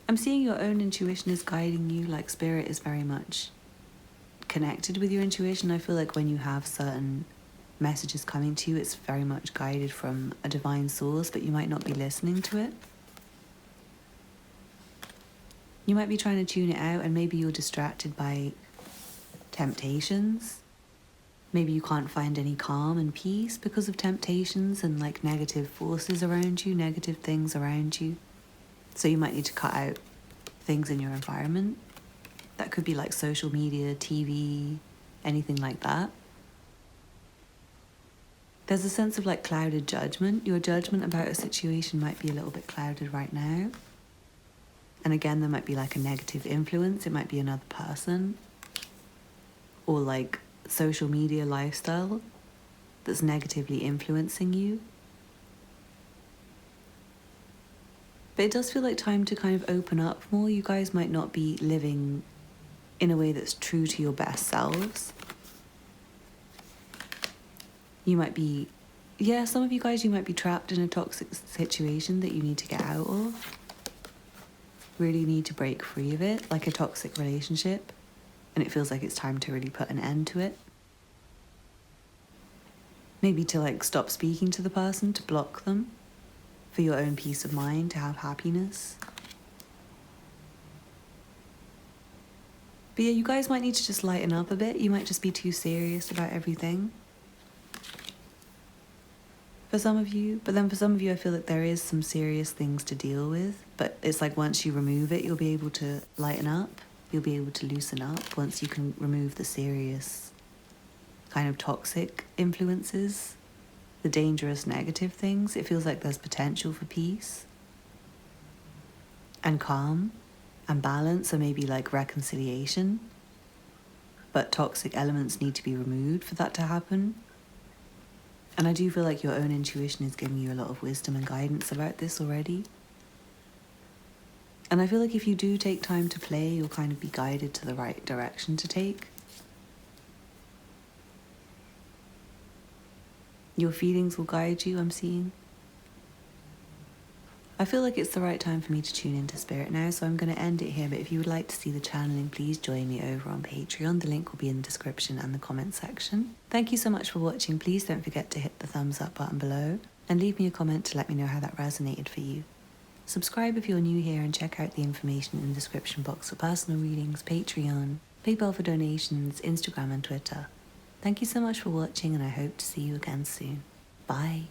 I'm seeing your own intuition is guiding you, like spirit is very much connected with your intuition. I feel like when you have certain messages coming to you, it's very much guided from a divine source, but you might not be listening to it. You might be trying to tune it out, and maybe you're distracted by temptations. Maybe you can't find any calm and peace because of temptations and like negative forces around you, negative things around you. So you might need to cut out things in your environment. That could be like social media, TV, anything like that. There's a sense of like clouded judgment. Your judgment about a situation might be a little bit clouded right now. And again, there might be like a negative influence. It might be another person or like social media lifestyle that's negatively influencing you. But it does feel like time to kind of open up more. You guys might not be living in a way that's true to your best selves. You might be, some of you guys, you might be trapped in a toxic situation that you need to get out of. Really need to break free of it, like a toxic relationship, and it feels like it's time to really put an end to it. Maybe to like stop speaking to the person, to block them for your own peace of mind, to have happiness. But yeah, you guys might need to just lighten up a bit. You might just be too serious about everything. For some of you, but then for some of you I feel like there is some serious things to deal with, but it's like once you remove it, you'll be able to lighten up, you'll be able to loosen up once you can remove the serious kind of toxic influences, the dangerous negative things. It feels like there's potential for peace and calm and balance, or maybe like reconciliation, but toxic elements need to be removed for that to happen. And I do feel like your own intuition is giving you a lot of wisdom and guidance about this already. And I feel like if you do take time to play, you'll kind of be guided to the right direction to take. Your feelings will guide you, I'm seeing. I feel like it's the right time for me to tune into Spirit now, so I'm going to end it here, but if you would like to see the channeling, please join me over on Patreon. The link will be in the description and the comment section. Thank you so much for watching. Please don't forget to hit the thumbs up button below and leave me a comment to let me know how that resonated for you. Subscribe if you're new here and check out the information in the description box for personal readings, Patreon, PayPal for donations, Instagram and Twitter. Thank you so much for watching, and I hope to see you again soon. Bye.